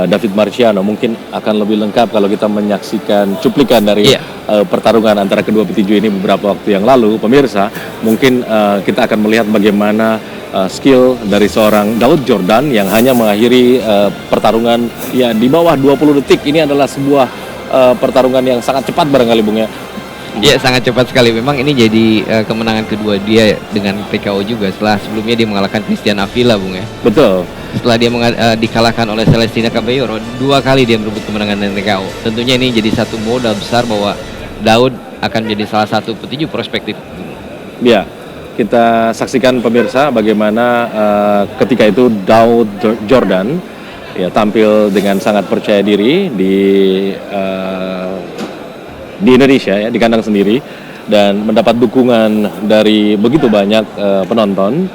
David Marciano. Mungkin akan lebih lengkap kalau kita menyaksikan cuplikan dari pertarungan antara kedua petinju ini beberapa waktu yang lalu. Pemirsa, mungkin kita akan melihat bagaimana skill dari seorang Daud Jordan yang hanya mengakhiri pertarungan ya di bawah 20 detik. Ini adalah sebuah pertarungan yang sangat cepat barangkali Bung ya. Iya, sangat cepat sekali. Memang ini jadi kemenangan kedua dia dengan TKO juga, setelah sebelumnya dia mengalahkan Christian Avila Bung ya. Betul. Setelah dia dikalahkan oleh Celestina Caballero, 2 kali dia merebut kemenangan dengan TKO. Tentunya ini jadi satu modal besar bahwa Daud akan menjadi salah satu petinju prospektif. Ya, kita saksikan pemirsa bagaimana ketika itu Daud Jordan ya tampil dengan sangat percaya diri di Indonesia ya, di kandang sendiri, dan mendapat dukungan dari begitu banyak penonton.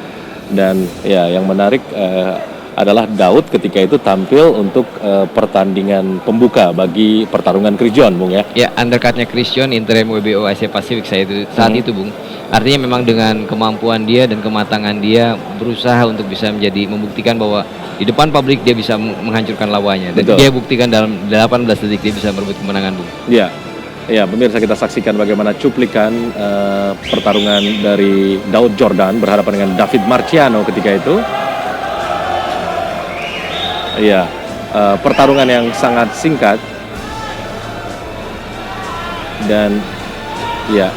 Dan ya, yang menarik adalah Daud ketika itu tampil untuk pertandingan pembuka bagi pertarungan Chris John Bung ya. Ya, undercutnya Chris John interim WBO Asia Pasifik saat itu Bung. Artinya memang dengan kemampuan dia dan kematangan dia berusaha untuk bisa membuktikan bahwa di depan publik dia bisa menghancurkan lawannya. Dan dia buktikan dalam 18 detik dia bisa merebut kemenangan Bung. Ya. Ya, pemirsa, kita saksikan bagaimana cuplikan pertarungan dari Daud Jordan berhadapan dengan David Marciano ketika itu. Ya, pertarungan yang sangat singkat dan ya,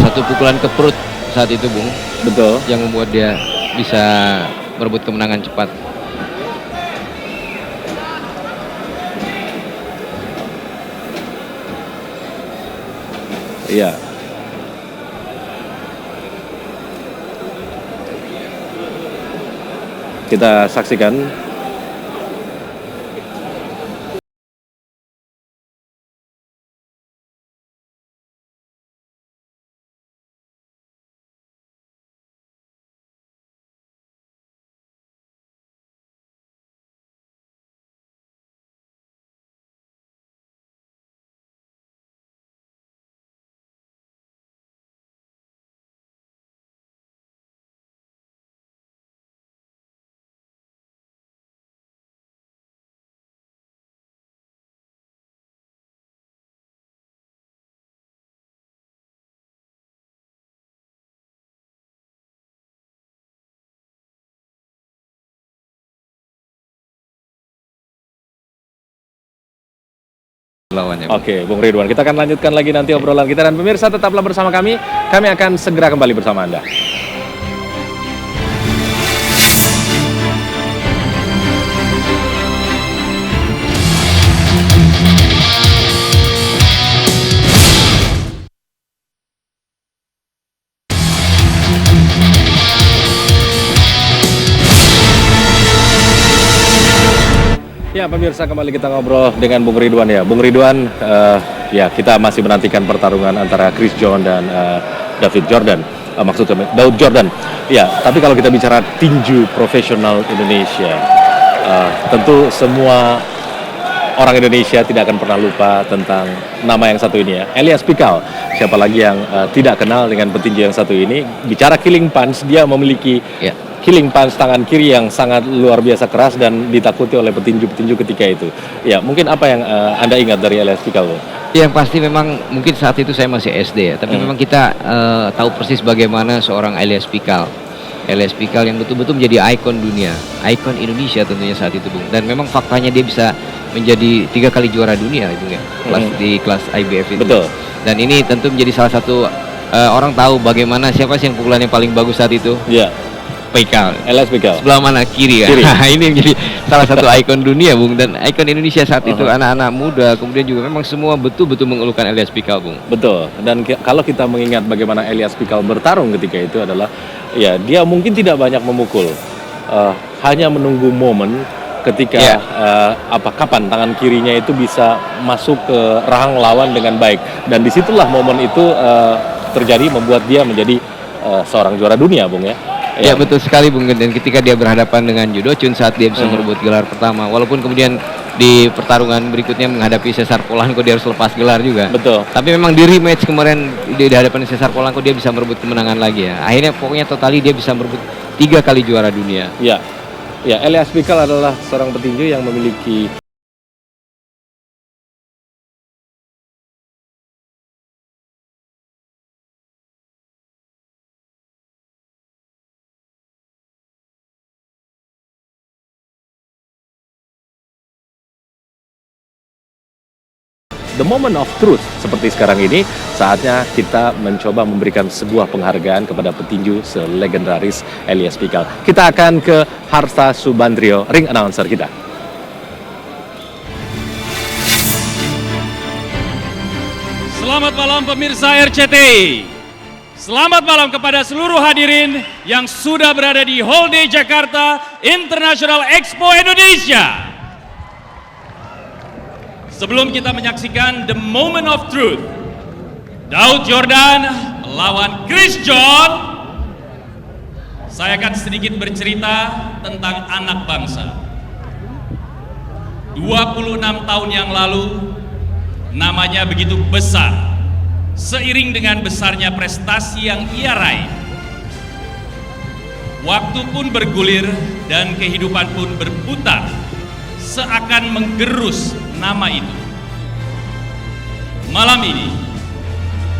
satu pukulan ke perut saat itu Bung. Betul. Yang membuat dia bisa merebut kemenangan cepat. Iya. Kita saksikan. Lawannya. Oke, Bung Ridwan, kita akan lanjutkan lagi nanti obrolan kita, dan pemirsa tetaplah bersama kami. Kami akan segera kembali bersama Anda. Ya, pemirsa, kembali kita ngobrol dengan Bung Ridwan ya. Bung Ridwan, ya kita masih menantikan pertarungan antara Chris John dan David Jordan. Maksudnya Daud Jordan. Ya, tapi kalau kita bicara tinju profesional Indonesia, tentu semua orang Indonesia tidak akan pernah lupa tentang nama yang satu ini ya, Elias Pikal. Siapa lagi yang tidak kenal dengan petinju yang satu ini? Bicara killing punch, dia memiliki killing punch tangan kiri yang sangat luar biasa keras dan ditakuti oleh petinju-petinju ketika itu. Ya, mungkin apa yang Anda ingat dari Elias Pikal? Yang pasti memang mungkin saat itu saya masih SD ya, tapi memang kita tahu persis bagaimana seorang Elias Pikal. Elias Pikal yang betul-betul menjadi ikon dunia, ikon Indonesia tentunya saat itu, Bung. Dan memang faktanya dia bisa menjadi 3 kali juara dunia itu ya, di kelas IBF itu. Betul. Dan ini tentu menjadi salah satu orang tahu bagaimana siapa sih yang pukulannya paling bagus saat itu. Ya. Pikal, Elias Pikal. sebelah mana? Kiri ya. Kiri. Ini menjadi salah satu ikon dunia, Bung, dan ikon Indonesia saat itu, anak-anak muda, kemudian juga memang semua betul-betul mengeluhkan Elias Pikal, Bung. Betul. Dan kalau kita mengingat bagaimana Elias Pikal bertarung ketika itu adalah, ya dia mungkin tidak banyak memukul, hanya menunggu momen ketika kapan tangan kirinya itu bisa masuk ke rahang lawan dengan baik, dan disitulah momen itu terjadi, membuat dia menjadi seorang juara dunia, Bung ya. Ya betul sekali, Bung. Dan ketika dia berhadapan dengan Judo Chun saat dia bisa merebut gelar pertama, walaupun kemudian di pertarungan berikutnya menghadapi Cesar Polanco dia harus lepas gelar juga. Betul. Tapi memang di rematch kemarin di hadapan Cesar Polanco dia bisa merebut kemenangan lagi ya. Akhirnya pokoknya totali dia bisa merebut 3 kali juara dunia. Ya, ya, Elias Pikal adalah seorang petinju yang memiliki the moment of truth seperti sekarang ini. Saatnya kita mencoba memberikan sebuah penghargaan kepada petinju selegendaris Elias Pikal. Kita akan ke Harsa Subandrio, ring announcer kita. Selamat malam pemirsa RCT. Selamat malam kepada seluruh hadirin yang sudah berada di Hall D Jakarta International Expo Indonesia. Sebelum kita menyaksikan the moment of truth, Daud Jordan melawan Chris John, saya akan sedikit bercerita tentang anak bangsa. 26 tahun yang lalu, namanya begitu besar, seiring dengan besarnya prestasi yang ia raih. Waktu pun bergulir dan kehidupan pun berputar, seakan menggerus nama itu. Malam ini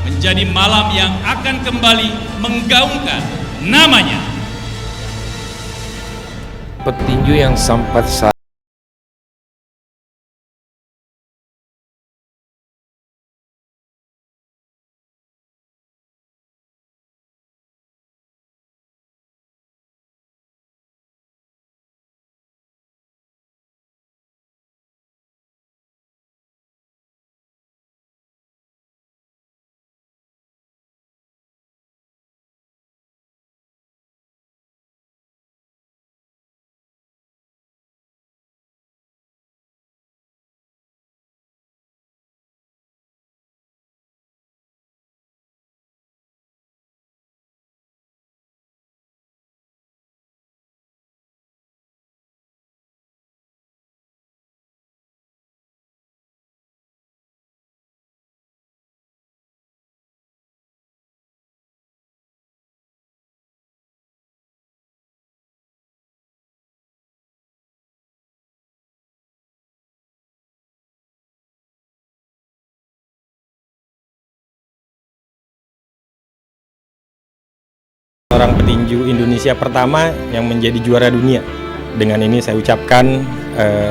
menjadi malam yang akan kembali menggaungkan namanya. Petinju yang sempat Seorang petinju Indonesia pertama yang menjadi juara dunia. Dengan ini saya ucapkan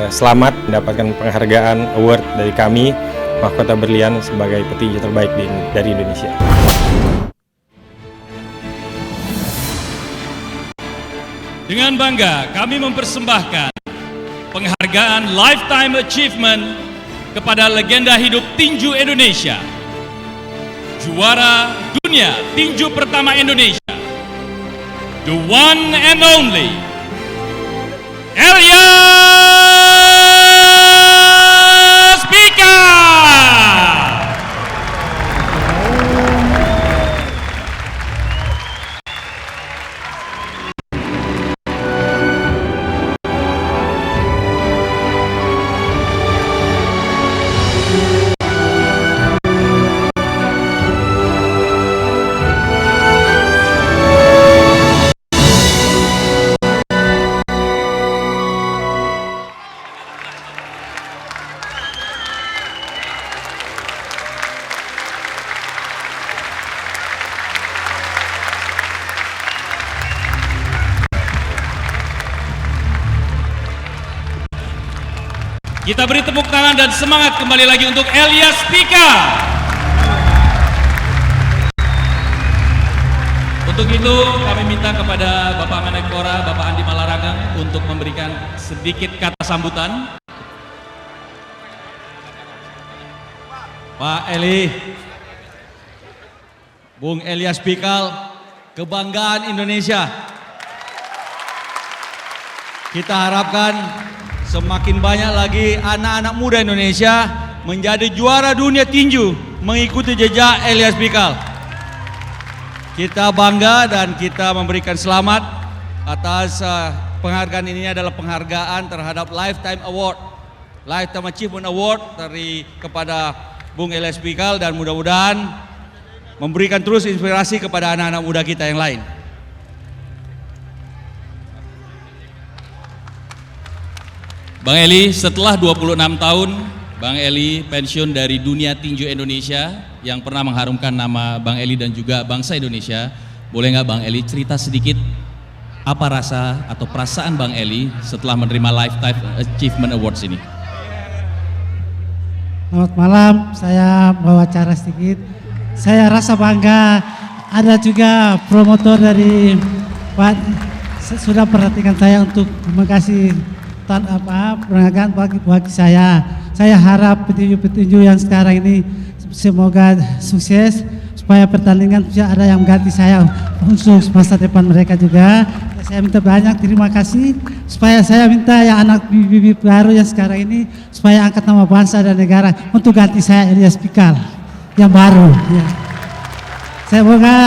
selamat mendapatkan penghargaan award dari kami, Mahkota Berlian, sebagai petinju terbaik dari Indonesia. Dengan bangga kami mempersembahkan penghargaan Lifetime Achievement kepada legenda hidup tinju Indonesia, juara dunia tinju pertama Indonesia, the one and only Elias Pikal. Kita beri tepuk tangan dan semangat kembali lagi untuk Elias Pikal. Untuk itu kami minta kepada Bapak Menpora, Bapak Andi Malarangeng untuk memberikan sedikit kata sambutan. Pak Eli, Bung Elias Pikal, kebanggaan Indonesia. Kita harapkan semakin banyak lagi anak-anak muda Indonesia menjadi juara dunia tinju mengikuti jejak Elias Pikal. Kita bangga dan kita memberikan selamat atas penghargaan ini. Adalah penghargaan terhadap Lifetime Award, Lifetime Achievement Award kepada Bung Elias Pikal, dan mudah-mudahan memberikan terus inspirasi kepada anak-anak muda kita yang lain. Bang Eli, setelah 26 tahun, Bang Eli pensiun dari dunia tinju Indonesia yang pernah mengharumkan nama Bang Eli dan juga bangsa Indonesia. Boleh nggak Bang Eli cerita sedikit apa rasa atau perasaan Bang Eli setelah menerima Lifetime Achievement Awards ini? Selamat malam, saya bawa acara sedikit. Saya rasa bangga, ada juga promotor dari Pak sudah perhatikan saya untuk mengasih penghargaan bagi saya. Saya harap petinju-petinju yang sekarang ini semoga sukses, supaya pertandingan bisa ada yang ganti saya untuk masa depan mereka juga. Saya minta banyak terima kasih, supaya saya minta yang anak bibit baru yang sekarang ini supaya angkat nama bangsa dan negara untuk ganti saya, Elias Pikal yang baru. Ya. Semoga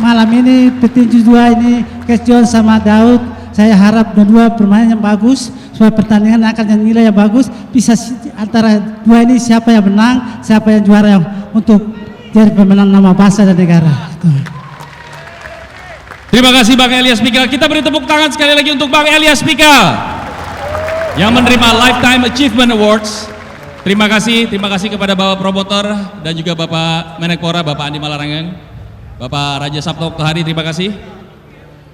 malam ini petinju dua ini, Kes John sama Daud, saya harap dua permainan yang bagus, supaya pertandingan akan yang nilai yang bagus, bisa antara dua ini siapa yang menang, siapa yang juara yang untuk jadi pemenang nama bangsa dan negara. Terima kasih Bang Elias Pikal. Kita beri tepuk tangan sekali lagi untuk Bang Elias Pikal yang menerima Lifetime Achievement Awards. Terima kasih kepada Bapak Promotor dan juga Bapak Menpora, Bapak Andi Malarangeng, Bapak Raja Sabto Oktohari, terima kasih.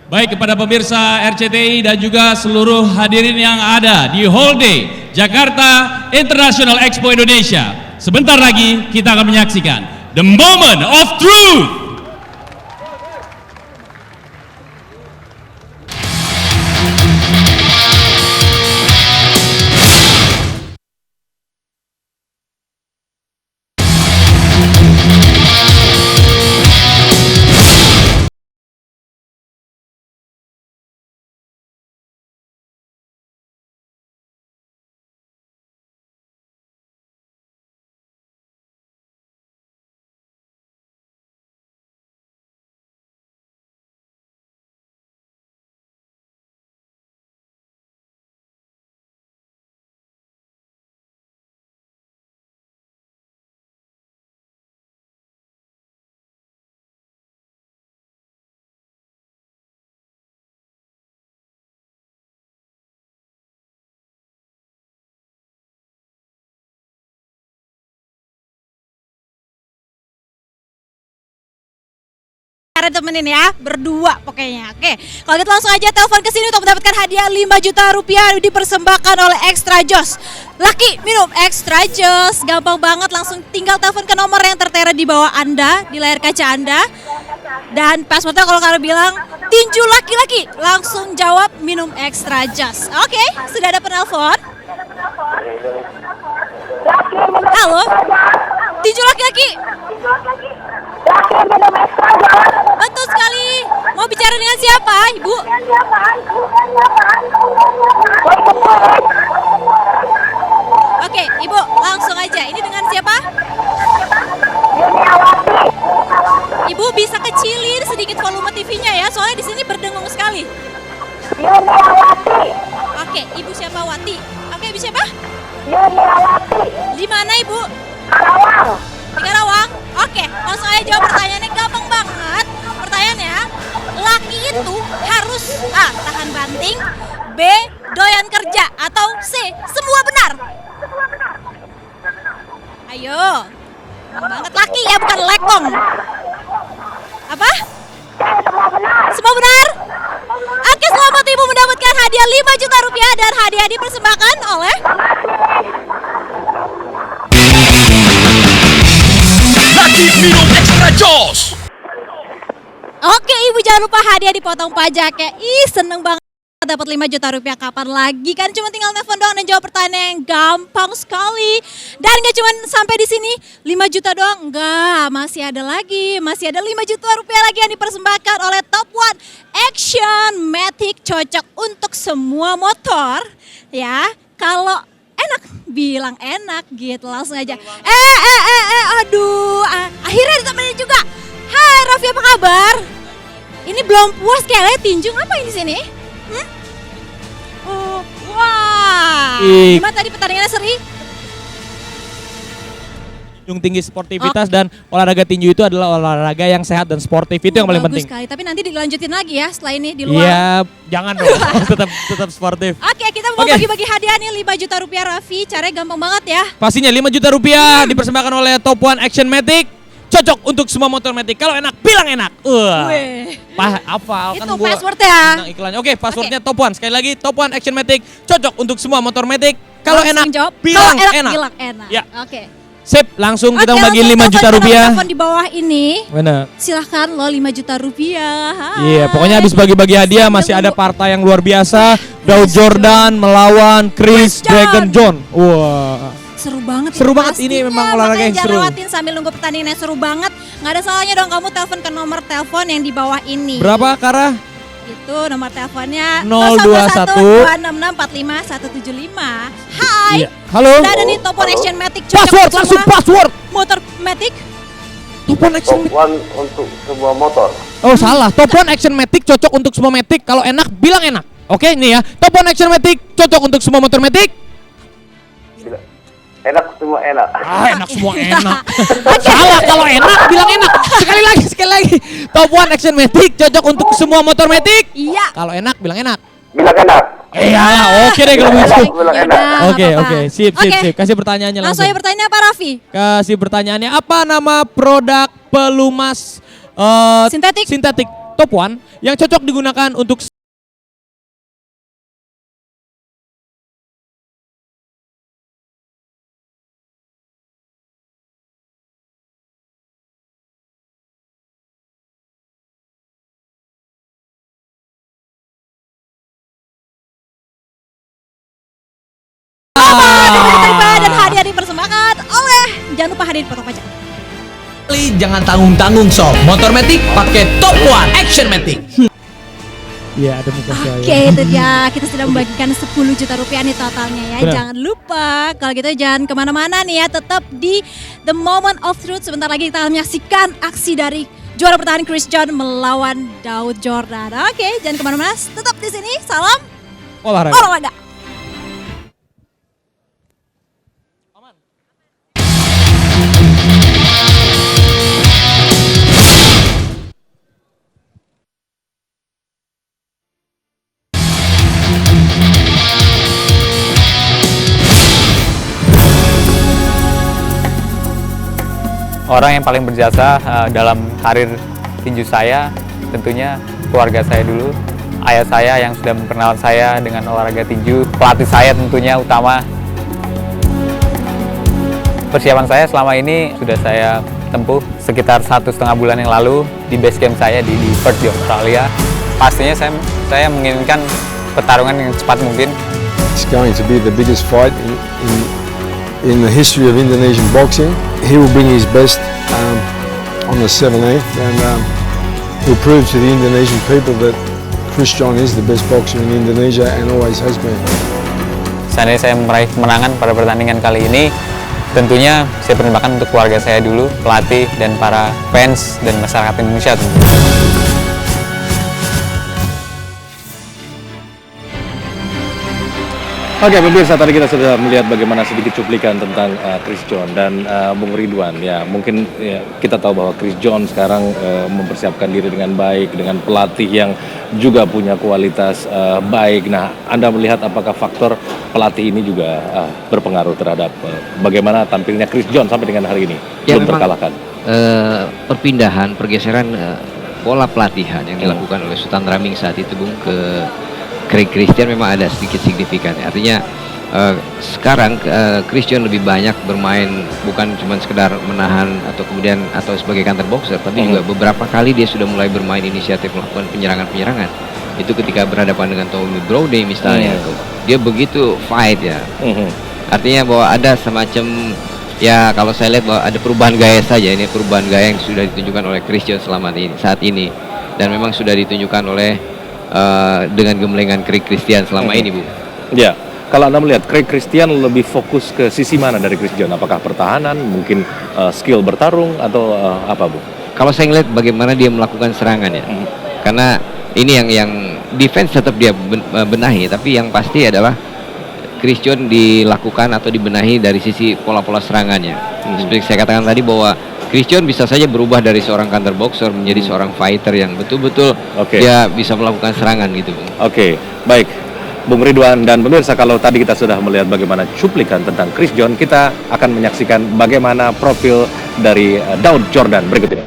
Baik, kepada pemirsa RCTI dan juga seluruh hadirin yang ada di Hall D Jakarta International Expo Indonesia. Sebentar lagi kita akan menyaksikan The Moment of Truth. Karen temenin ya, berdua pokoknya. Oke, kalau gitu langsung aja telepon ke sini untuk mendapatkan hadiah 5 juta rupiah dipersembahkan oleh Extra Joss. Laki minum Extra Joss, gampang banget, langsung tinggal telepon ke nomor yang tertera di bawah Anda, di layar kaca Anda. Dan passwordnya kalau kalian bilang tinju laki-laki, langsung jawab minum Extra Joss. Oke, sudah ada penelpon. Halo, tinju laki-laki. Betul sekali. Mau bicara dengan siapa, Ibu? Oke, Ibu, langsung aja. Ini dengan siapa? Ibu bisa kecilin sedikit volume TV-nya ya, soalnya di sini berdengung sekali. Oke, Ibu siapa, Wati? Oke, Ibu siapa? Di mana, Ibu? Di Karawang. Oke, langsung aja jawab pertanyaannya, gampang banget. Pertanyaannya, laki itu harus A. tahan banting, B. doyan kerja, atau C. semua benar. Ayo, gampang banget, laki ya, bukan lekong. Apa? Semua benar? Oke, selamat Ibu mendapatkan hadiah 5 juta rupiah dan hadiah dipersembahkan oleh Laki minum Extra Joss. Oke, Ibu jangan lupa hadiah dipotong pajaknya. Ih, seneng banget dapat 5 juta rupiah, kapan lagi kan, cuma tinggal telepon doang dan jawab pertanyaan yang gampang sekali. Dan gak cuma sampai di sini 5 juta doang, enggak, masih ada lagi, masih ada 5 juta rupiah lagi yang dipersembahkan oleh Top One Action Matic, cocok untuk semua motor ya. Kalau enak, bilang enak gitu, langsung aja. Aduh, akhirnya ditemenin juga. Hai Raffi, apa kabar? Ini belum puas kayaknya, tinju ngapain di sini? Oh, wah. Gimana tadi pertandingannya, Seri? Junjung tinggi sportivitas dan olahraga tinju itu adalah olahraga yang sehat dan sportif, itu yang paling Bagus penting. sekali, tapi nanti dilanjutin lagi ya setelah ini di luar. Iya, jangan dong, tetap sportif. Oke, kita mau bagi-bagi hadiah nih 5 juta rupiah Raffi, caranya gampang banget ya. Pastinya 5 juta rupiah dipersembahkan oleh Top One Action Matic. Cocok untuk semua motor Matic. Kalau enak, bilang enak. Hafal Itu kan gua passwordnya. iklannya. Oke, passwordnya Top One. Sekali lagi, Top One Action Matic. Cocok untuk semua motor Matic. Kalau enak, bilang enak. Bilang enak. Ya. Oke. Sip, langsung kita bagi 5 langsung juta telepon rupiah. Telepon di bawah ini. Benar. Silahkan lo 5 juta rupiah. Iya, pokoknya habis bagi-bagi hadiah masih ada partai yang luar biasa. Daud Jordan melawan Chris Dragon John. Wah. Seru banget. Seru banget, ini memang olahraga yang seru. Jangan lewatin sambil nunggu pertandingan yang seru banget. Nggak ada salahnya dong kamu telepon ke nomor telepon yang di bawah ini. Berapa, Kara? Itu nomor teleponnya 021 266 Hai. Iya. Halo. Udah ada nih Top One Action Matic. Password, langsung password. Motor Matic. Top One Action Matic. Untuk sebuah motor. Oh salah, Top One Action Matic cocok untuk semua Matic. Kalau enak, bilang enak. Oke, nih ya, Top One Action Matic cocok untuk semua motor Matic. Enak semua enak. Enak semua enak. Salah, kalau enak bilang enak. Sekali lagi. Top One Action Matic cocok untuk semua motor Matic. Iya. Kalau enak bilang enak. Bilang enak. Iya, oke deh kalau begitu. Bilang enak. Oke. Sip. Kasih pertanyaannya Langsung langsung. aja pertanyaan apa Raffi? Kasih pertanyaannya, apa nama produk pelumas sintetik Top One yang cocok digunakan untuk Dan hadiah dipersembahkan oleh, jangan lupa hadiah dipotong pajak. Jangan tanggung-tanggung sob. Motor Matic pakai Top One Action Matic. Iya, ada muka saya. Oke, itu dia. Kita sudah membagikan 10 juta rupiah nih totalnya ya. Benar. Jangan lupa, kalau gitu jangan kemana-mana nih ya. Tetap di The Moment of Truth. Sebentar lagi kita akan menyaksikan aksi dari juara bertahan Chris John melawan Daud Jordan. Oke, jangan kemana-mana. Tetap di sini. Salam olahraga. Orang yang paling berjasa dalam karir tinju saya tentunya keluarga saya dulu, ayah saya yang sudah memperkenalkan saya dengan olahraga tinju, pelatih saya tentunya utama. Persiapan saya selama ini sudah saya tempuh sekitar 1,5 bulan yang lalu di base camp saya di Perth di Australia. Pastinya saya menginginkan pertarungan yang cepat mungkin. It's going to be the biggest fight in the history of Indonesian boxing. He will bring his best on the 17th, and he'll prove to the Indonesian people that Chris John is the best boxer in Indonesia and always has been. Seandainya saya meraih kemenangan pada pertandingan kali ini, tentunya saya persembahkan untuk keluarga saya dulu, pelatih dan para fans dan masyarakat Indonesia tentunya. Oke pemirsa, tadi kita sudah melihat bagaimana sedikit cuplikan tentang Chris John dan Bung Ridwan. Ya, mungkin ya, kita tahu bahwa Chris John sekarang mempersiapkan diri dengan baik, dengan pelatih yang juga punya kualitas baik. Nah, Anda melihat apakah faktor pelatih ini juga berpengaruh terhadap bagaimana tampilnya Chris John sampai dengan hari ini? Ya, belum terkalahkan. Perpindahan, pergeseran pola pelatihan yang dilakukan oleh Sultan Raming saat itu, Bung, ke Craig Christian memang ada sedikit signifikan. Artinya sekarang Christian lebih banyak bermain bukan cuma sekedar menahan atau kemudian atau sebagai counter boxer, tapi juga beberapa kali dia sudah mulai bermain inisiatif melakukan penyerangan-penyerangan. Itu ketika berhadapan dengan Tommy Browne misalnya, dia begitu fight ya. Artinya bahwa ada semacam ya, kalau saya lihat bahwa ada perubahan gaya saja. Ini perubahan gaya yang sudah ditunjukkan oleh Christian saat ini, dan memang sudah ditunjukkan oleh dengan gemblengan Craig Christian selama ini, Bu. Ya, kalau Anda melihat Craig Christian lebih fokus ke sisi mana dari Chris John? Apakah pertahanan, mungkin skill bertarung, atau apa, Bu? Kalau saya ngelihat bagaimana dia melakukan serangan ya, karena ini yang defense tetap dia benahi, tapi yang pasti adalah Chris John dilakukan atau dibenahi dari sisi pola-pola serangannya. Seperti saya katakan tadi bahwa Christian bisa saja berubah dari seorang counter boxer menjadi seorang fighter yang betul-betul dia bisa melakukan serangan gitu, Bung. Oke, baik. Bung Ridwan dan pemirsa, kalau tadi kita sudah melihat bagaimana cuplikan tentang Chris John, kita akan menyaksikan bagaimana profil dari Daud Jordan berikut ini.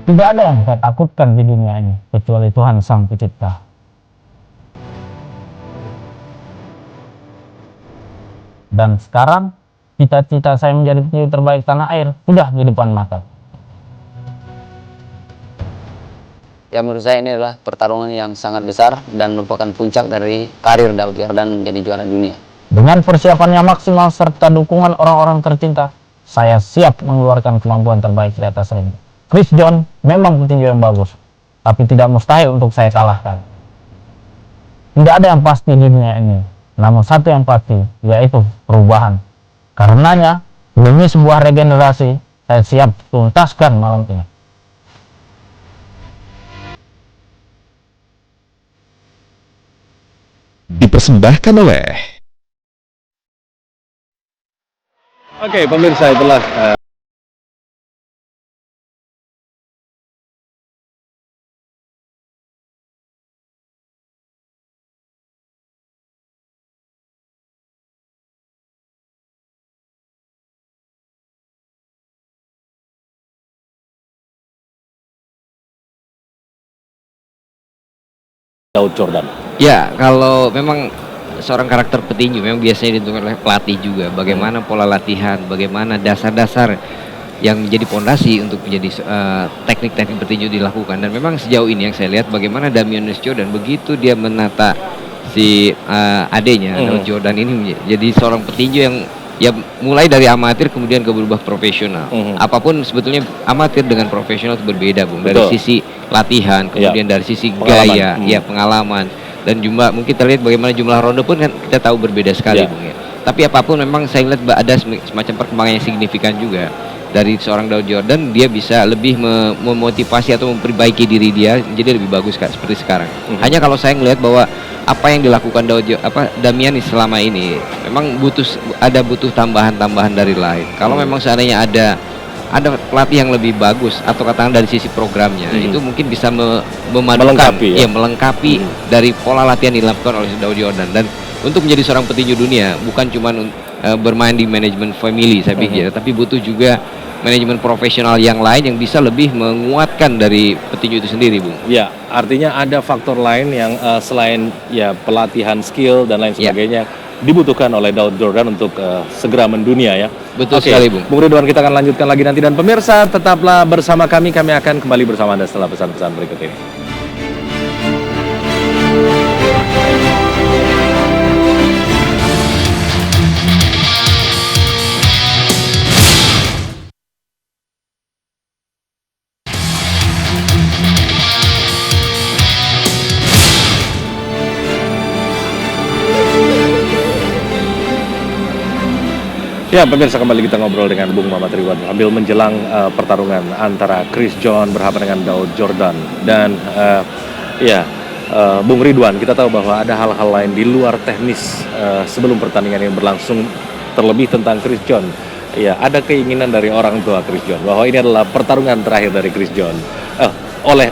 Tidak ada yang saya takutkan di dunia ini kecuali Tuhan Sang Pencipta. Dan sekarang cita-cita saya menjadi petinju terbaik tanah air sudah di depan mata. Ya, menurut saya ini adalah pertarungan yang sangat besar dan merupakan puncak dari karir Daud Jordan menjadi juara dunia. Dengan persiapan yang maksimal serta dukungan orang-orang tercinta, saya siap mengeluarkan kemampuan terbaik di atas ring. Chris John memang petinju yang bagus, tapi tidak mustahil untuk saya kalahkan. Tidak ada yang pasti di dunia ini, namun satu yang pasti, yaitu perubahan. Karenanya, demi sebuah regenerasi, saya siap tuntaskan malam ini. Dipersembahkan oleh Oke, pemirsa, itulah Daud Jordan. Ya, kalau memang seorang karakter petinju memang biasanya ditentukan oleh pelatih juga. Bagaimana pola latihan, bagaimana dasar-dasar yang menjadi pondasi untuk menjadi teknik-teknik petinju dilakukan. Dan memang sejauh ini yang saya lihat bagaimana Damian Jordan begitu dia menata si adenya Daud Jordan ini menjadi seorang petinju yang ya mulai dari amatir kemudian ke berubah profesional. Apapun sebetulnya amatir dengan profesional itu berbeda, Bung. Dari sisi latihan, kemudian dari sisi gaya, ya pengalaman, dan jumlah, mungkin terlihat bagaimana jumlah ronde pun kan kita tahu berbeda sekali, Bung ya. Tapi apapun memang saya lihat ada semacam perkembangan yang signifikan juga dari seorang Daud Jordan. Dia bisa lebih memotivasi atau memperbaiki diri dia menjadi lebih bagus seperti sekarang. Hanya kalau saya melihat bahwa apa yang dilakukan Damian selama ini memang butuh tambahan-tambahan dari lain. Kalau memang seandainya ada pelatih yang lebih bagus atau katakan dari sisi programnya, itu mungkin bisa memadukan melengkapi dari pola latihan dilakukan oleh Daud Jordan. Dan untuk menjadi seorang petinju dunia bukan cuma bermain di manajemen family saya pikir, tapi butuh juga manajemen profesional yang lain yang bisa lebih menguatkan dari petinju itu sendiri, Bung. Ya, artinya ada faktor lain yang selain ya pelatihan skill dan lain sebagainya dibutuhkan oleh Daud Jordan untuk segera mendunia ya. Betul sekali, Bung. Bung Ridwan, kita akan lanjutkan lagi nanti, dan pemirsa tetaplah bersama kami akan kembali bersama Anda setelah pesan-pesan berikut ini. Ya, pemirsa, kembali kita ngobrol dengan Bung Muhammad Ridwan sambil menjelang pertarungan antara Chris John berhadapan dengan Daud Jordan. Dan Bung Ridwan, kita tahu bahwa ada hal-hal lain di luar teknis sebelum pertandingan ini berlangsung, terlebih tentang Chris John. Ya, ada keinginan dari orang tua Chris John bahwa ini adalah pertarungan terakhir dari Chris John oleh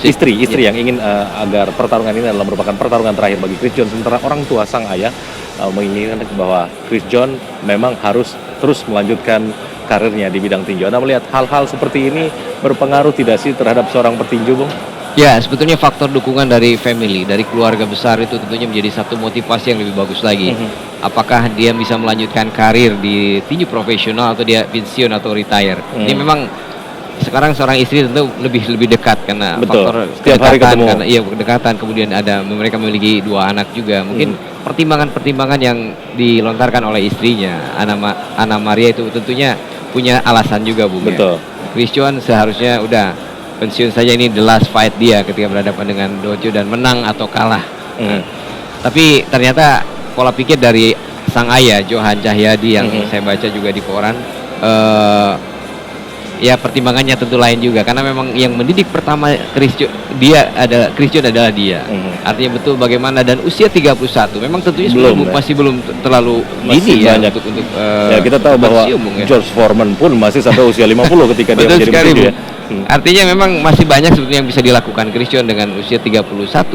istri yang ingin agar pertarungan ini adalah merupakan pertarungan terakhir bagi Chris John, sementara orang tua sang ayah menginginkan bahwa Chris John memang harus terus melanjutkan karirnya di bidang tinju. Anda melihat hal-hal seperti ini berpengaruh tidak sih terhadap seorang petinju, Bung? Ya, sebetulnya faktor dukungan dari family, dari keluarga besar itu tentunya menjadi satu motivasi yang lebih bagus lagi. Apakah dia bisa melanjutkan karir di tinju profesional atau dia pensiun atau retire. Ini memang sekarang seorang istri tentu lebih dekat karena faktor setiap hari ketemu. Karena kedekatan, kemudian ada mereka memiliki 2 anak juga. Mungkin pertimbangan-pertimbangan yang dilontarkan oleh istrinya Ana Maria itu tentunya punya alasan juga, Bung. Betul. Chris John seharusnya udah pensiun saja, ini the last fight dia ketika berhadapan dengan Dojo dan menang atau kalah. Tapi ternyata pola pikir dari sang ayah Johan Cahyadi yang saya baca juga di koran, ya pertimbangannya tentu lain juga karena memang yang mendidik pertama Chris John adalah dia. Artinya betul bagaimana, dan usia 31 memang tentunya masih belum terlalu dini ya untuk kita tahu bahwa George Foreman pun masih sampai usia 50 ketika dia menjadi petinju. Artinya memang masih banyak sebetulnya yang bisa dilakukan Chris John dengan usia 31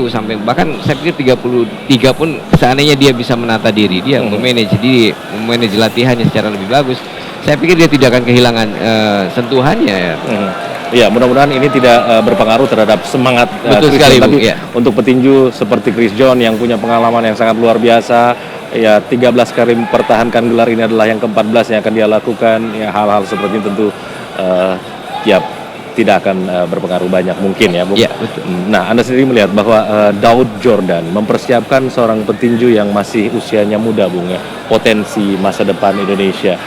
sampai bahkan saya pikir 33 pun seandainya dia bisa menata diri, dia memanage latihannya secara lebih bagus, saya pikir dia tidak akan kehilangan sentuhannya ya. Ya, mudah-mudahan ini tidak berpengaruh terhadap semangat Betul Chris sekali, John. Tapi Bung, untuk petinju seperti Chris John yang punya pengalaman yang sangat luar biasa, ya 13 kali mempertahankan gelar ini adalah yang ke-14 yang akan dia lakukan. Ya, hal-hal seperti ini tentu tidak akan berpengaruh banyak mungkin ya, Bung. Ya, betul. Nah, Anda sendiri melihat bahwa Daud Jordan mempersiapkan seorang petinju yang masih usianya muda, Bung, ya, potensi masa depan Indonesia.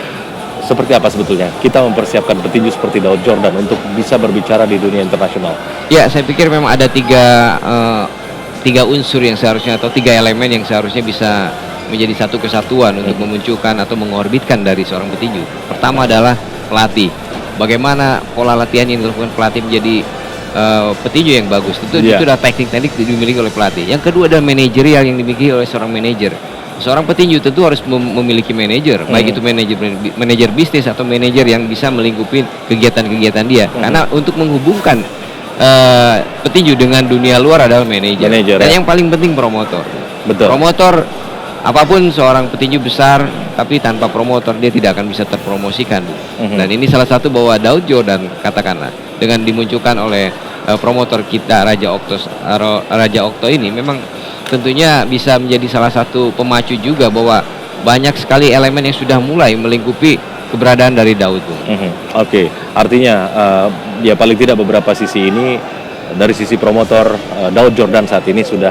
Seperti apa sebetulnya kita mempersiapkan petinju seperti Daud Jordan untuk bisa berbicara di dunia internasional? Ya, saya pikir memang ada tiga unsur yang seharusnya, atau 3 elemen yang seharusnya bisa menjadi satu kesatuan untuk memunculkan atau mengorbitkan dari seorang petinju. Pertama adalah pelatih. Bagaimana pola latihan yang dilakukan pelatih menjadi petinju yang bagus. Itu adalah teknik-teknik dimiliki oleh pelatih. Yang kedua adalah manajerial yang dimiliki oleh seorang manajer. Seorang petinju tentu harus memiliki manajer, baik itu manajer bisnis atau manajer yang bisa melingkupi kegiatan-kegiatan dia. Karena untuk menghubungkan petinju dengan dunia luar adalah manajer. Dan yang paling penting promotor. Betul. Promotor, apapun seorang petinju besar, tapi tanpa promotor dia tidak akan bisa terpromosikan. Dan ini salah satu bahwa Daud Jordan katakanlah dengan dimunculkan oleh promotor kita Raja Okto ini memang tentunya bisa menjadi salah satu pemacu juga bahwa banyak sekali elemen yang sudah mulai melingkupi keberadaan dari Daud. Oke, artinya ya paling tidak beberapa sisi ini dari sisi promotor Daud Jordan saat ini sudah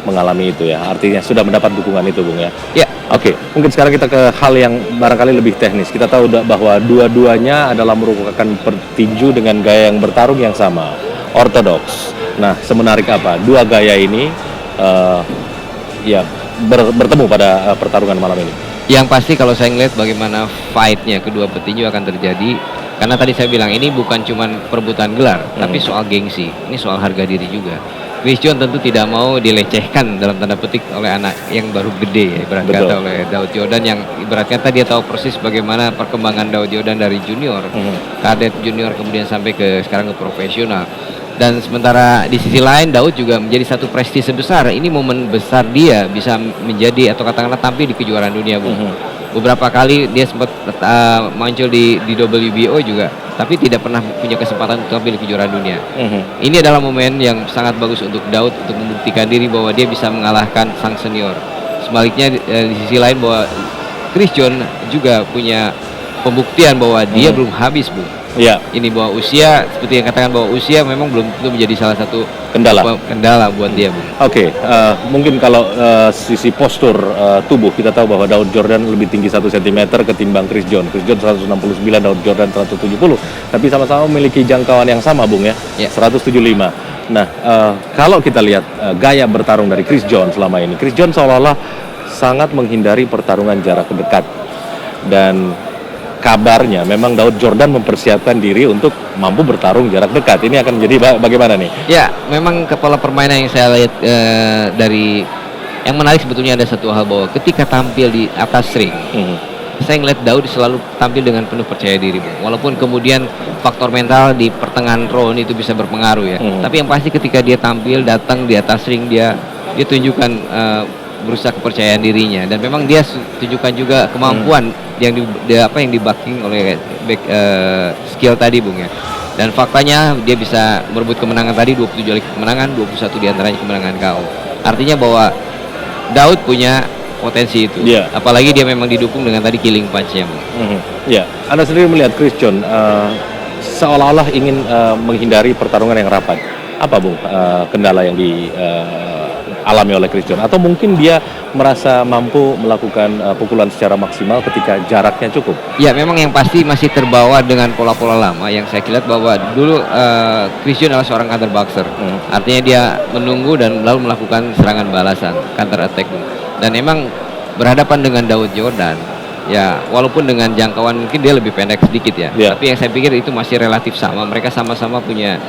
mengalami itu ya, artinya sudah mendapat dukungan itu, Bung, ya. Ya. Oke, mungkin sekarang kita ke hal yang barangkali lebih teknis. Kita tahu bahwa dua-duanya adalah merupakan petinju dengan gaya yang bertarung yang sama, ortodoks. Nah, semenarik apa dua gaya ini bertemu pada pertarungan malam ini? Yang pasti kalau saya ngeliat bagaimana fight-nya kedua petinju akan terjadi, karena tadi saya bilang ini bukan cuma perebutan gelar, tapi soal gengsi, ini soal harga diri juga. Chris John tentu tidak mau dilecehkan dalam tanda petik oleh anak yang baru gede, ya, ibarat kata oleh Daud Jordan yang ibarat kata dia tahu persis bagaimana perkembangan Daud Jordan dari junior, kadet junior kemudian sampai ke sekarang ke profesional. Dan sementara di sisi lain Daud juga menjadi satu prestise besar. Ini momen besar dia bisa menjadi atau katakanlah tampil di kejuaraan dunia, Bu. Beberapa kali dia sempat muncul di WBO juga, tapi tidak pernah punya kesempatan untuk tampil di kejuaraan dunia. Ini adalah momen yang sangat bagus untuk Daud untuk membuktikan diri bahwa dia bisa mengalahkan sang senior. Sebaliknya di sisi lain bahwa Chris John juga punya pembuktian bahwa dia belum habis, Bu. Ya. Ini bahwa usia, seperti yang katakan bahwa usia memang belum tentu menjadi salah satu kendala buat dia, Bu. Oke, mungkin kalau sisi postur tubuh, kita tahu bahwa Daud Jordan lebih tinggi 1 cm ketimbang Chris John. Chris John 169, Daud Jordan 170, tapi sama-sama memiliki jangkauan yang sama, Bung ya, 175. Nah, kalau kita lihat gaya bertarung dari Chris John selama ini, Chris John seolah-olah sangat menghindari pertarungan jarak dekat. Dan kabarnya memang Daud Jordan mempersiapkan diri untuk mampu bertarung jarak dekat. Ini akan menjadi bagaimana nih? Ya, memang kepala permainan yang saya lihat dari yang menarik sebetulnya ada satu hal bahwa ketika tampil di atas ring, saya ngeliat Daud selalu tampil dengan penuh percaya diri, walaupun kemudian faktor mental di pertengahan round itu bisa berpengaruh ya. Tapi yang pasti ketika dia tampil datang di atas ring dia tunjukkan berusaha kepercayaan dirinya, dan memang dia tunjukkan juga kemampuan yang yang dibacking oleh skill tadi, Bung ya. Dan faktanya dia bisa merebut kemenangan tadi, 27 kali kemenangan, 21 diantaranya kemenangan KO. Artinya bahwa Daud punya potensi itu, apalagi dia memang didukung dengan tadi killing punch-nya, Bung. Ya, Anda sendiri melihat Chris John seolah-olah ingin menghindari pertarungan yang rapat. Apa, Bung, kendala yang alami oleh Chris John, atau mungkin dia merasa mampu melakukan pukulan secara maksimal ketika jaraknya cukup? Ya, memang yang pasti masih terbawa dengan pola-pola lama yang saya lihat bahwa dulu Chris John adalah seorang counter boxer. Artinya dia menunggu dan lalu melakukan serangan balasan, counter attack. Dan memang berhadapan dengan Daud Jordan, ya walaupun dengan jangkauan mungkin dia lebih pendek sedikit ya, tapi yang saya pikir itu masih relatif sama. Mereka sama-sama punya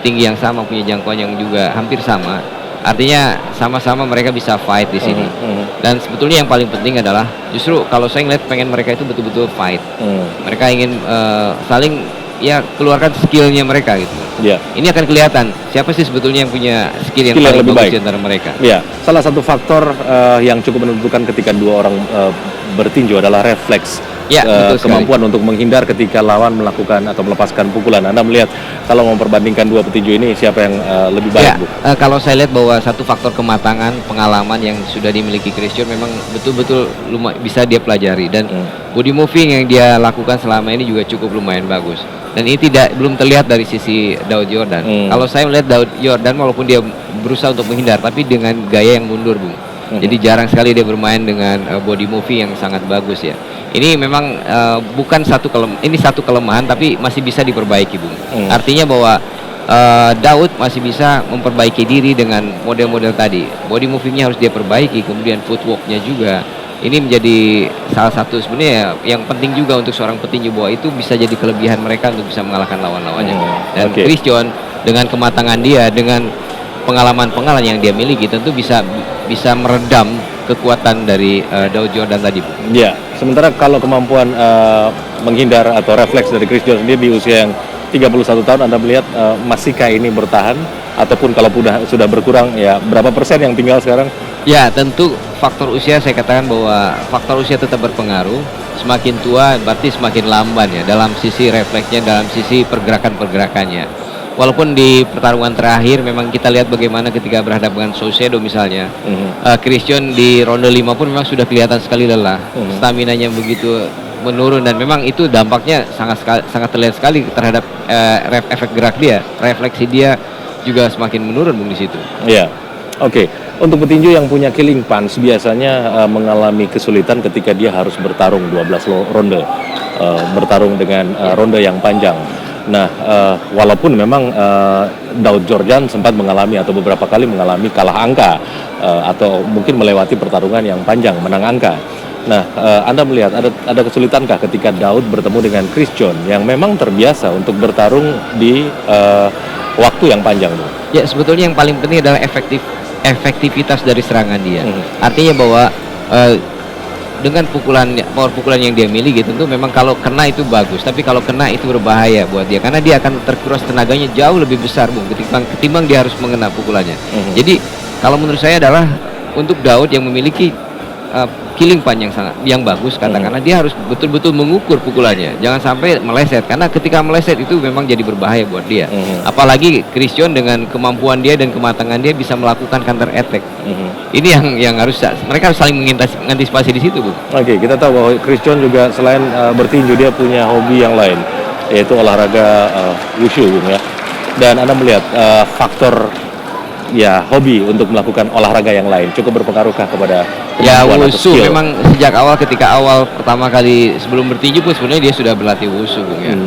tinggi yang sama, punya jangkauan yang juga hampir sama. Artinya sama-sama mereka bisa fight di sini. Dan sebetulnya yang paling penting adalah justru kalau saya ngeliat pengen mereka itu betul-betul fight. Mereka ingin saling ya keluarkan skillnya mereka gitu. Ini akan kelihatan siapa sih sebetulnya yang punya skill yang paling lebih bagus baik di antara mereka. Ya, salah satu faktor yang cukup menentukan ketika dua orang bertinju adalah refleks. Kemampuan untuk menghindar ketika lawan melakukan atau melepaskan pukulan. Anda melihat kalau memperbandingkan dua petinju ini siapa yang lebih baik, Bu? Kalau saya lihat bahwa satu faktor kematangan, pengalaman yang sudah dimiliki Chris John memang betul-betul bisa dia pelajari, dan body moving yang dia lakukan selama ini juga cukup lumayan bagus. Dan ini belum terlihat dari sisi Daud Jordan. Kalau saya melihat Daud Jordan walaupun dia berusaha untuk menghindar, tapi dengan gaya yang mundur, Bung. Jadi jarang sekali dia bermain dengan body moving yang sangat bagus ya. Ini memang bukan satu kelemahan, tapi masih bisa diperbaiki, Bung. Artinya bahwa Daud masih bisa memperbaiki diri dengan model-model tadi. Body movingnya harus dia perbaiki, kemudian footworknya juga. Ini menjadi salah satu sebenarnya yang penting juga untuk seorang petinju, bahwa itu bisa jadi kelebihan mereka untuk bisa mengalahkan lawan-lawannya. Dan Chris John dengan kematangan dia, dengan pengalaman-pengalaman yang dia miliki, tentu bisa meredam kekuatan dari Daud Jordan tadi, Bu. Ya, sementara kalau kemampuan menghindar atau refleks dari Chris John sendiri di usia yang 31 tahun, Anda melihat masihkah ini bertahan, ataupun kalau sudah berkurang, ya berapa persen yang tinggal sekarang? Ya, tentu faktor usia, saya katakan bahwa faktor usia tetap berpengaruh. Semakin tua berarti semakin lamban ya, dalam sisi refleksnya, dalam sisi pergerakan-pergerakannya. Walaupun di pertarungan terakhir memang kita lihat bagaimana ketika berhadapan dengan Saucedo misalnya, Chris John di ronde 5 pun memang sudah kelihatan sekali lelah, staminanya begitu menurun, dan memang itu dampaknya sangat terlihat sekali terhadap efek gerak dia, refleksi dia juga semakin menurun, Bung, di situ. Iya. Oke. Untuk petinju yang punya killing punch biasanya mengalami kesulitan ketika dia harus bertarung 12 ronde, bertarung dengan ronde yang panjang. Nah, walaupun memang Daud Jordan sempat mengalami atau beberapa kali mengalami kalah angka atau mungkin melewati pertarungan yang panjang, menang angka. Nah, Anda melihat ada kesulitankah ketika Daud bertemu dengan Chris John yang memang terbiasa untuk bertarung di waktu yang panjang, Bu? Ya, sebetulnya yang paling penting adalah efektivitas dari serangan dia. Artinya bahwa dengan power pukulan yang dia miliki, tentu memang kalau kena itu bagus, tapi kalau kena itu berbahaya buat dia karena dia akan terkuras tenaganya jauh lebih besar, Bung, ketimbang dia harus mengena pukulannya. Jadi kalau menurut saya adalah untuk Daud yang memiliki killing punch yang bagus, katakanlah dia harus betul-betul mengukur pukulannya, jangan sampai meleset, karena ketika meleset itu memang jadi berbahaya buat dia. Apalagi Chris John dengan kemampuan dia dan kematangan dia bisa melakukan counter attack. Ini yang harus mereka harus saling mengantisipasi di situ, Bu. Oke, kita tahu bahwa Chris John juga selain bertinju dia punya hobi yang lain, yaitu olahraga wushu, Bung, ya. Dan Anda melihat faktor hobi untuk melakukan olahraga yang lain cukup berpengaruhkah kepada wushu? Memang sejak awal, ketika awal pertama kali sebelum bertinju pun sebenarnya dia sudah berlatih wushu, Bung, ya.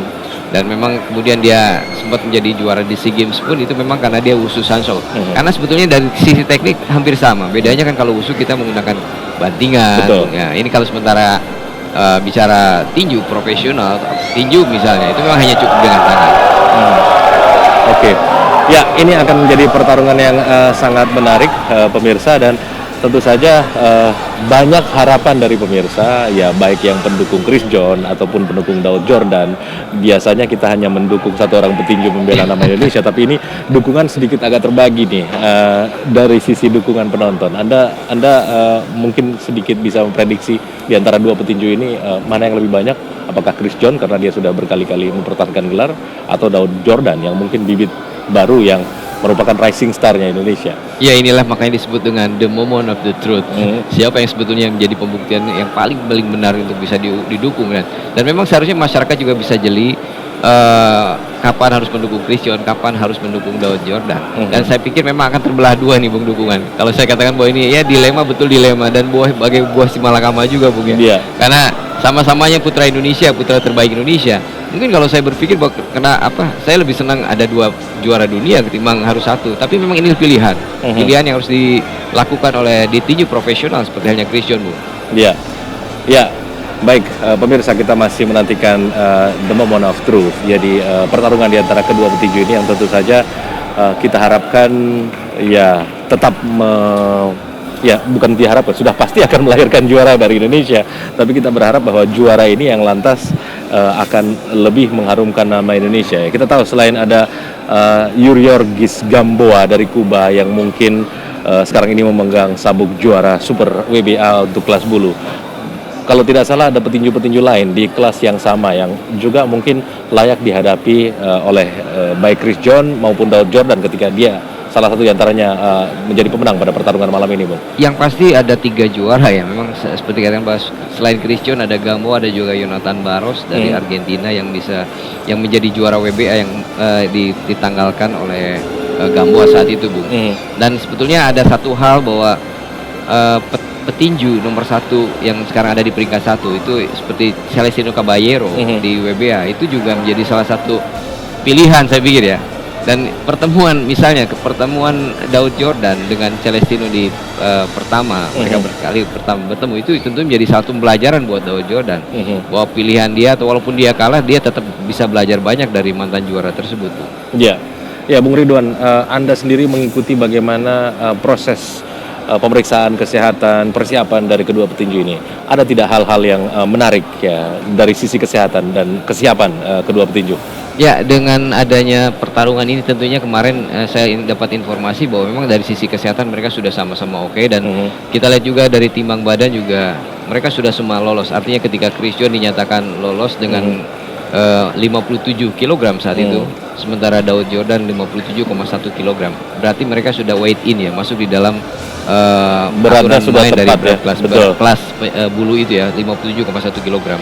Dan memang kemudian dia sempat menjadi juara di SEA Games pun itu memang karena dia wushu Sanshou. Karena sebetulnya dari sisi teknik hampir sama, bedanya kan kalau wushu kita menggunakan bantingan. Betul. Ya, ini kalau sementara bicara tinju profesional, tinju misalnya itu memang hanya cukup dengan tangan. Oke. Ya, ini akan menjadi pertarungan yang sangat menarik, pemirsa, dan tentu saja banyak harapan dari pemirsa, ya baik yang pendukung Chris John ataupun pendukung Daud Jordan. Biasanya kita hanya mendukung satu orang petinju membela nama Indonesia, tapi ini dukungan sedikit agak terbagi nih dari sisi dukungan penonton. Anda mungkin sedikit bisa memprediksi di antara dua petinju ini mana yang lebih banyak? Apakah Chris John karena dia sudah berkali-kali mempertahankan gelar, atau Daud Jordan yang mungkin bibit baru yang merupakan rising star-nya Indonesia? Ya, inilah makanya disebut dengan the moment of the truth. Siapa yang sebetulnya menjadi pembuktian yang paling benar untuk bisa didukung, kan? Dan memang seharusnya masyarakat juga bisa jeli kapan harus mendukung Chris John, kapan harus mendukung Daud Jordan. Dan saya pikir memang akan terbelah dua nih, Bung, dukungan. Kalau saya katakan bahwa ini ya dilema, betul dilema, dan bagai buah simalakama juga, Bung, ya. Karena sama-samanya putra Indonesia, putra terbaik Indonesia. Mungkin kalau saya berpikir bahwa saya lebih senang ada dua juara dunia ketimbang harus satu. Tapi memang ini pilihan yang harus dilakukan oleh di tinju profesional seperti halnya Chris John, Bu. Ya, baik, pemirsa, kita masih menantikan the moment of truth. Jadi pertarungan di antara kedua petinju ini yang tentu saja kita harapkan tetap bukan diharapkan, sudah pasti akan melahirkan juara dari Indonesia. Tapi kita berharap bahwa juara ini yang lantas akan lebih mengharumkan nama Indonesia. Kita tahu selain ada Yuriorgis Gamboa dari Kuba yang mungkin sekarang ini memegang sabuk juara Super WBA untuk kelas bulu. Kalau tidak salah ada petinju-petinju lain di kelas yang sama yang juga mungkin layak dihadapi oleh baik Chris John maupun Daud Jordan ketika dia salah satu diantaranya menjadi pemenang pada pertarungan malam ini, Bung. Yang pasti ada 3 juara ya. Memang seperti katakan bahas selain Chris John ada Gamboa, ada juga Jonathan Barros dari Argentina yang menjadi juara WBA yang ditanggalkan oleh Gamboa saat itu, Bung. Dan sebetulnya ada satu hal bahwa petinju nomor 1 yang sekarang ada di peringkat 1 itu seperti Celestino Caballero di WBA itu juga menjadi salah satu pilihan, saya pikir ya. Dan pertemuan Daud Jordan dengan Celestino di mereka bertemu itu tentu menjadi satu pembelajaran buat Daud Jordan bahwa pilihan dia, atau walaupun dia kalah, dia tetap bisa belajar banyak dari mantan juara tersebut. Ya, Bung Ridwan, Anda sendiri mengikuti bagaimana proses pemeriksaan kesehatan, persiapan dari kedua petinju ini. Ada tidak hal-hal yang menarik ya dari sisi kesehatan dan kesiapan kedua petinju? Ya, dengan adanya pertarungan ini tentunya kemarin saya dapat informasi bahwa memang dari sisi kesehatan mereka sudah sama-sama oke, dan kita lihat juga dari timbang badan juga mereka sudah semua lolos. Artinya ketika Chris John dinyatakan lolos dengan 57 kg saat itu, sementara Daud Jordan 57,1 kg. Berarti mereka sudah weight in ya, masuk di dalam beratnya sudah main tepat dari ya. kelas bulu itu ya, 57,1 kg.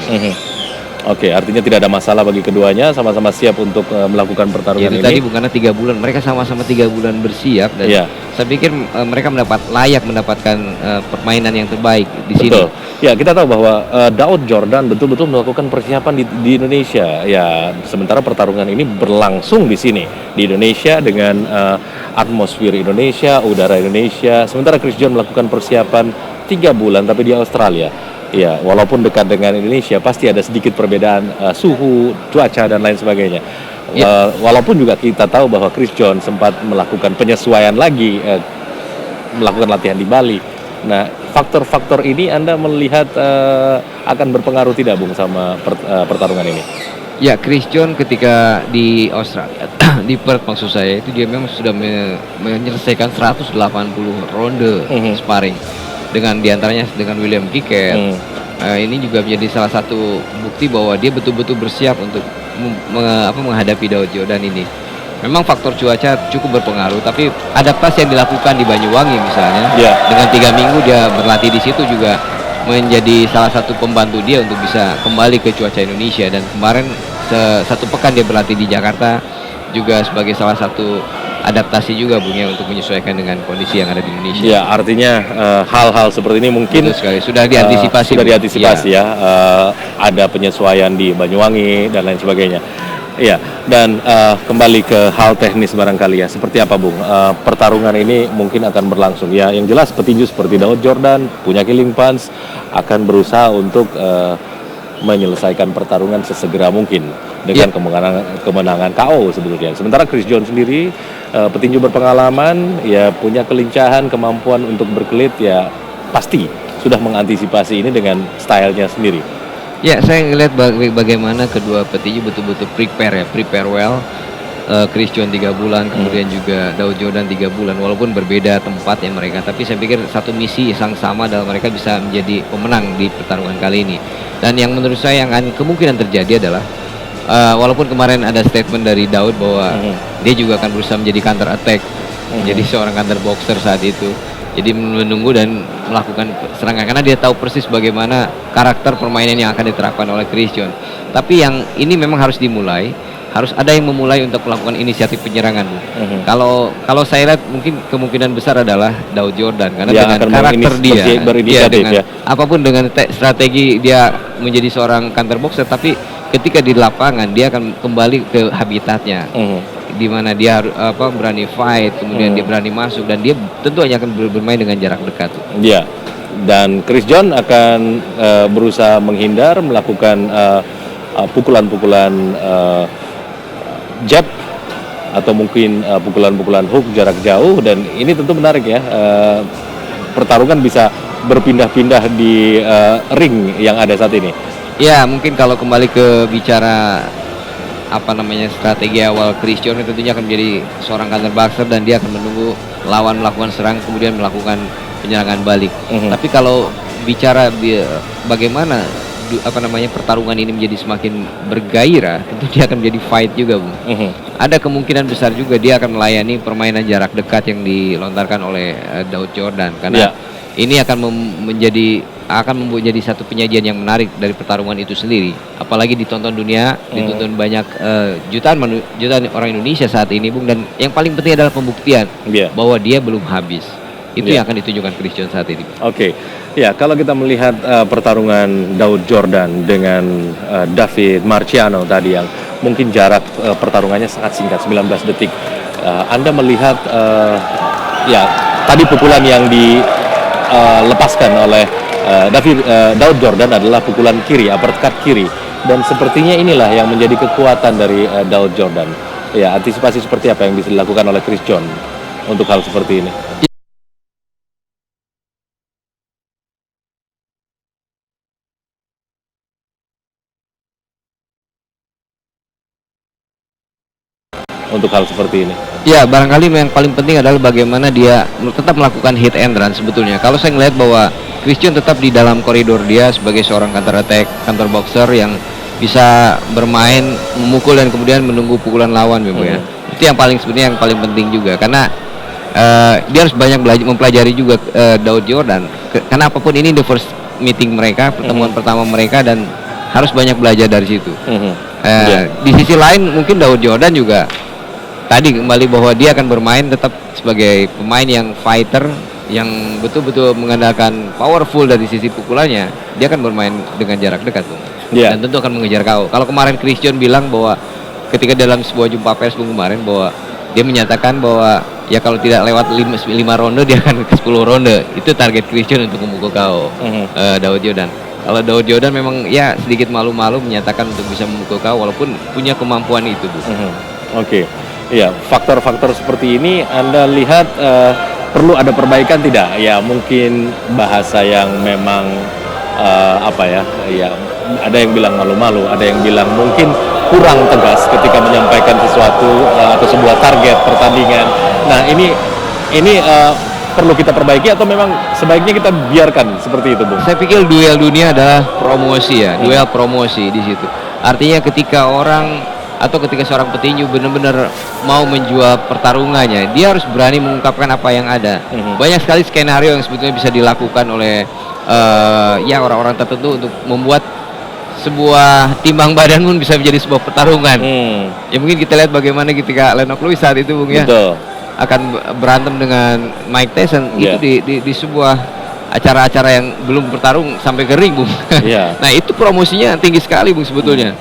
Oke, artinya tidak ada masalah bagi keduanya, sama-sama siap untuk melakukan pertarungan itu ini. Tadi bukan 3 bulan, mereka sama-sama 3 bulan bersiap, dan saya pikir mereka layak mendapatkan permainan yang terbaik di sini. Betul. Ya, kita tahu bahwa Daud Jordan betul-betul melakukan persiapan di Indonesia. Ya, sementara pertarungan ini berlangsung di sini di Indonesia dengan atmosfer Indonesia, udara Indonesia. Sementara Chris John melakukan persiapan 3 bulan tapi di Australia. Ya, walaupun dekat dengan Indonesia, pasti ada sedikit perbedaan suhu, cuaca, dan lain sebagainya. Walaupun juga kita tahu bahwa Chris John sempat melakukan penyesuaian lagi, melakukan latihan di Bali. Nah, faktor-faktor ini Anda melihat akan berpengaruh tidak, Bung, sama pertarungan ini? Ya, Chris John ketika di Australia, di Perth maksud saya, itu dia memang sudah menyelesaikan 180 ronde sparring dengan diantaranya dengan William Pickett. Ini juga menjadi salah satu bukti bahwa dia betul-betul bersiap untuk menghadapi Daud Jordan ini. Memang faktor cuaca cukup berpengaruh, tapi adaptasi yang dilakukan di Banyuwangi misalnya, dengan 3 minggu dia berlatih di situ juga menjadi salah satu pembantu dia untuk bisa kembali ke cuaca Indonesia. Dan kemarin 1 pekan dia berlatih di Jakarta juga sebagai salah satu adaptasi juga, Bung, ya, untuk menyesuaikan dengan kondisi yang ada di Indonesia. Ya, artinya hal-hal seperti ini mungkin sudah diantisipasi. Ada penyesuaian di Banyuwangi dan lain sebagainya. Iya, dan kembali ke hal teknis barangkali ya, seperti apa, Bung? Pertarungan ini mungkin akan berlangsung. Ya, yang jelas petinju seperti Daud Jordan punya killing punch, akan berusaha untuk menyelesaikan pertarungan sesegera mungkin dengan kemenangan KO sebetulnya. Sementara Chris John sendiri petinju berpengalaman, ya punya kelincahan, kemampuan untuk berkelit, ya pasti sudah mengantisipasi ini dengan stylenya sendiri. Ya, saya ngelihat bagaimana kedua petinju betul-betul prepare well. Chris John 3 bulan, kemudian juga Daud Jordan 3 bulan, walaupun berbeda tempatnya mereka, tapi saya pikir satu misi yang sama dalam mereka bisa menjadi pemenang di pertarungan kali ini. Dan yang menurut saya yang kemungkinan terjadi adalah walaupun kemarin ada statement dari Daud bahwa dia juga akan berusaha menjadi counter attack, menjadi seorang counter boxer saat itu. Jadi menunggu dan melakukan serangan karena dia tahu persis bagaimana karakter permainan yang akan diterapkan oleh Chris John. Tapi yang ini memang harus dimulai, harus ada yang memulai untuk melakukan inisiatif penyerangan. Kalau saya lihat mungkin kemungkinan besar adalah Daud Jordan karena dengan karakter dia dengan apapun dengan strategi dia menjadi seorang counter boxer, tapi ketika di lapangan dia akan kembali ke habitatnya. Di mana dia berani fight, kemudian dia berani masuk, dan dia tentu hanya akan bermain dengan jarak dekat. Iya. Dan Chris John akan berusaha menghindar, melakukan pukulan-pukulan jab atau mungkin pukulan-pukulan hook jarak jauh, dan ini tentu menarik ya. Pertarungan bisa berpindah-pindah di ring yang ada saat ini. Ya, mungkin kalau kembali ke bicara strategi awal Chris John tentunya akan menjadi seorang counter boxer dan dia akan menunggu lawan melakukan serang kemudian melakukan penyerangan balik. Tapi kalau bicara bagaimana pertarungan ini menjadi semakin bergairah, tentu dia akan menjadi fight juga, Bung. Ada kemungkinan besar juga dia akan melayani permainan jarak dekat yang dilontarkan oleh Daud Jordan karena ini akan menjadi satu penyajian yang menarik dari pertarungan itu sendiri. Apalagi ditonton dunia, ditonton banyak jutaan orang Indonesia saat ini, Bung. Dan yang paling penting adalah pembuktian bahwa dia belum habis. Itu yang akan ditunjukkan Chris John saat ini. Oke. Ya, kalau kita melihat pertarungan Daud Jordan dengan David Marciano tadi yang mungkin jarak pertarungannya sangat singkat, 19 detik. Anda melihat tadi pukulan yang dilepaskan oleh Daud Jordan adalah pukulan kiri, uppercut kiri, dan sepertinya inilah yang menjadi kekuatan dari Daud Jordan. Ya, antisipasi seperti apa yang bisa dilakukan oleh Chris John untuk hal seperti ini? Untuk hal seperti ini. Ya, barangkali yang paling penting adalah bagaimana dia tetap melakukan hit and run sebetulnya. Kalau saya melihat bahwa Chris John tetap di dalam koridor dia sebagai seorang counter attack, counter boxer yang bisa bermain, memukul dan kemudian menunggu pukulan lawan, ya. Itu yang sebenarnya yang paling penting juga karena dia harus banyak mempelajari juga Daud Jordan. Karena apapun ini the first meeting mereka, pertemuan pertama mereka, dan harus banyak belajar dari situ. Di sisi lain mungkin Daud Jordan juga tadi kembali bahwa dia akan bermain tetap sebagai pemain yang fighter, yang betul-betul mengandalkan powerful dari sisi pukulannya. Dia akan bermain dengan jarak dekat, Bung. Dan tentu akan mengejar KO. Kalau kemarin Chris John bilang bahwa ketika dalam sebuah jumpa pers Bung kemarin bahwa dia menyatakan bahwa ya kalau tidak lewat 5 ronde dia akan ke 10 ronde. Itu target Chris John untuk memukul KO Daud Jordan. Kalau Daud Jordan memang ya sedikit malu-malu menyatakan untuk bisa memukul KO walaupun punya kemampuan itu, Bu. Oke. Iya, faktor-faktor seperti ini Anda lihat perlu ada perbaikan tidak? Ya mungkin bahasa yang memang ya ada yang bilang malu-malu, ada yang bilang mungkin kurang tegas ketika menyampaikan sesuatu atau sebuah target pertandingan. Nah ini perlu kita perbaiki atau memang sebaiknya kita biarkan seperti itu, Bung? Saya pikir duel dunia adalah promosi ya, duel promosi di situ. Artinya ketika seorang petinju benar-benar mau menjual pertarungannya, dia harus berani mengungkapkan apa yang ada. Banyak sekali skenario yang sebetulnya bisa dilakukan oleh orang-orang tertentu untuk membuat sebuah timbang badan pun bisa menjadi sebuah pertarungan. Ya mungkin kita lihat bagaimana ketika Lennox Lewis saat itu, Bung, ya. Betul. Akan berantem dengan Mike Tyson itu di sebuah acara-acara yang belum bertarung sampai ke ring, Bung. Nah, itu promosinya tinggi sekali, Bung, sebetulnya.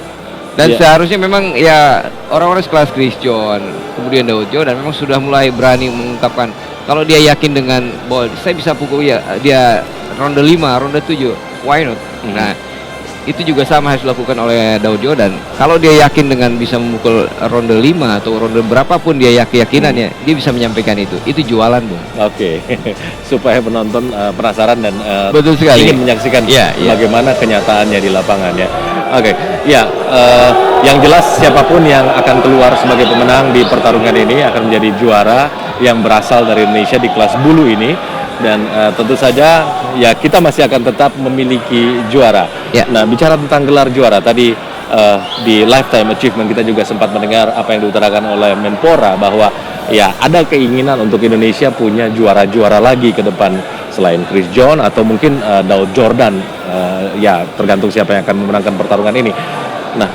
Dan seharusnya memang ya orang-orang sekelas Chris John, kemudian Daud Jordan memang sudah mulai berani mengungkapkan kalau dia yakin dengan bahwa saya bisa pukul dia ronde 5, ronde 7, why not? Nah, itu juga sama harus dilakukan oleh Daud Jordan. Kalau dia yakin dengan bisa memukul ronde 5 atau ronde berapapun dia keyakinannya, dia bisa menyampaikan itu. Itu jualan, Bung. Oke. Supaya penonton penasaran dan betul sekali, ingin menyaksikan bagaimana kenyataannya di lapangan ya. Oke. Ya, yang jelas siapapun yang akan keluar sebagai pemenang di pertarungan ini akan menjadi juara yang berasal dari Indonesia di kelas bulu ini. Dan tentu saja ya kita masih akan tetap memiliki juara. Nah, bicara tentang gelar juara tadi di Lifetime Achievement kita juga sempat mendengar apa yang diutarakan oleh Menpora bahwa ya ada keinginan untuk Indonesia punya juara-juara lagi ke depan selain Chris John atau mungkin Daud Jordan, ya tergantung siapa yang akan memenangkan pertarungan ini. Nah,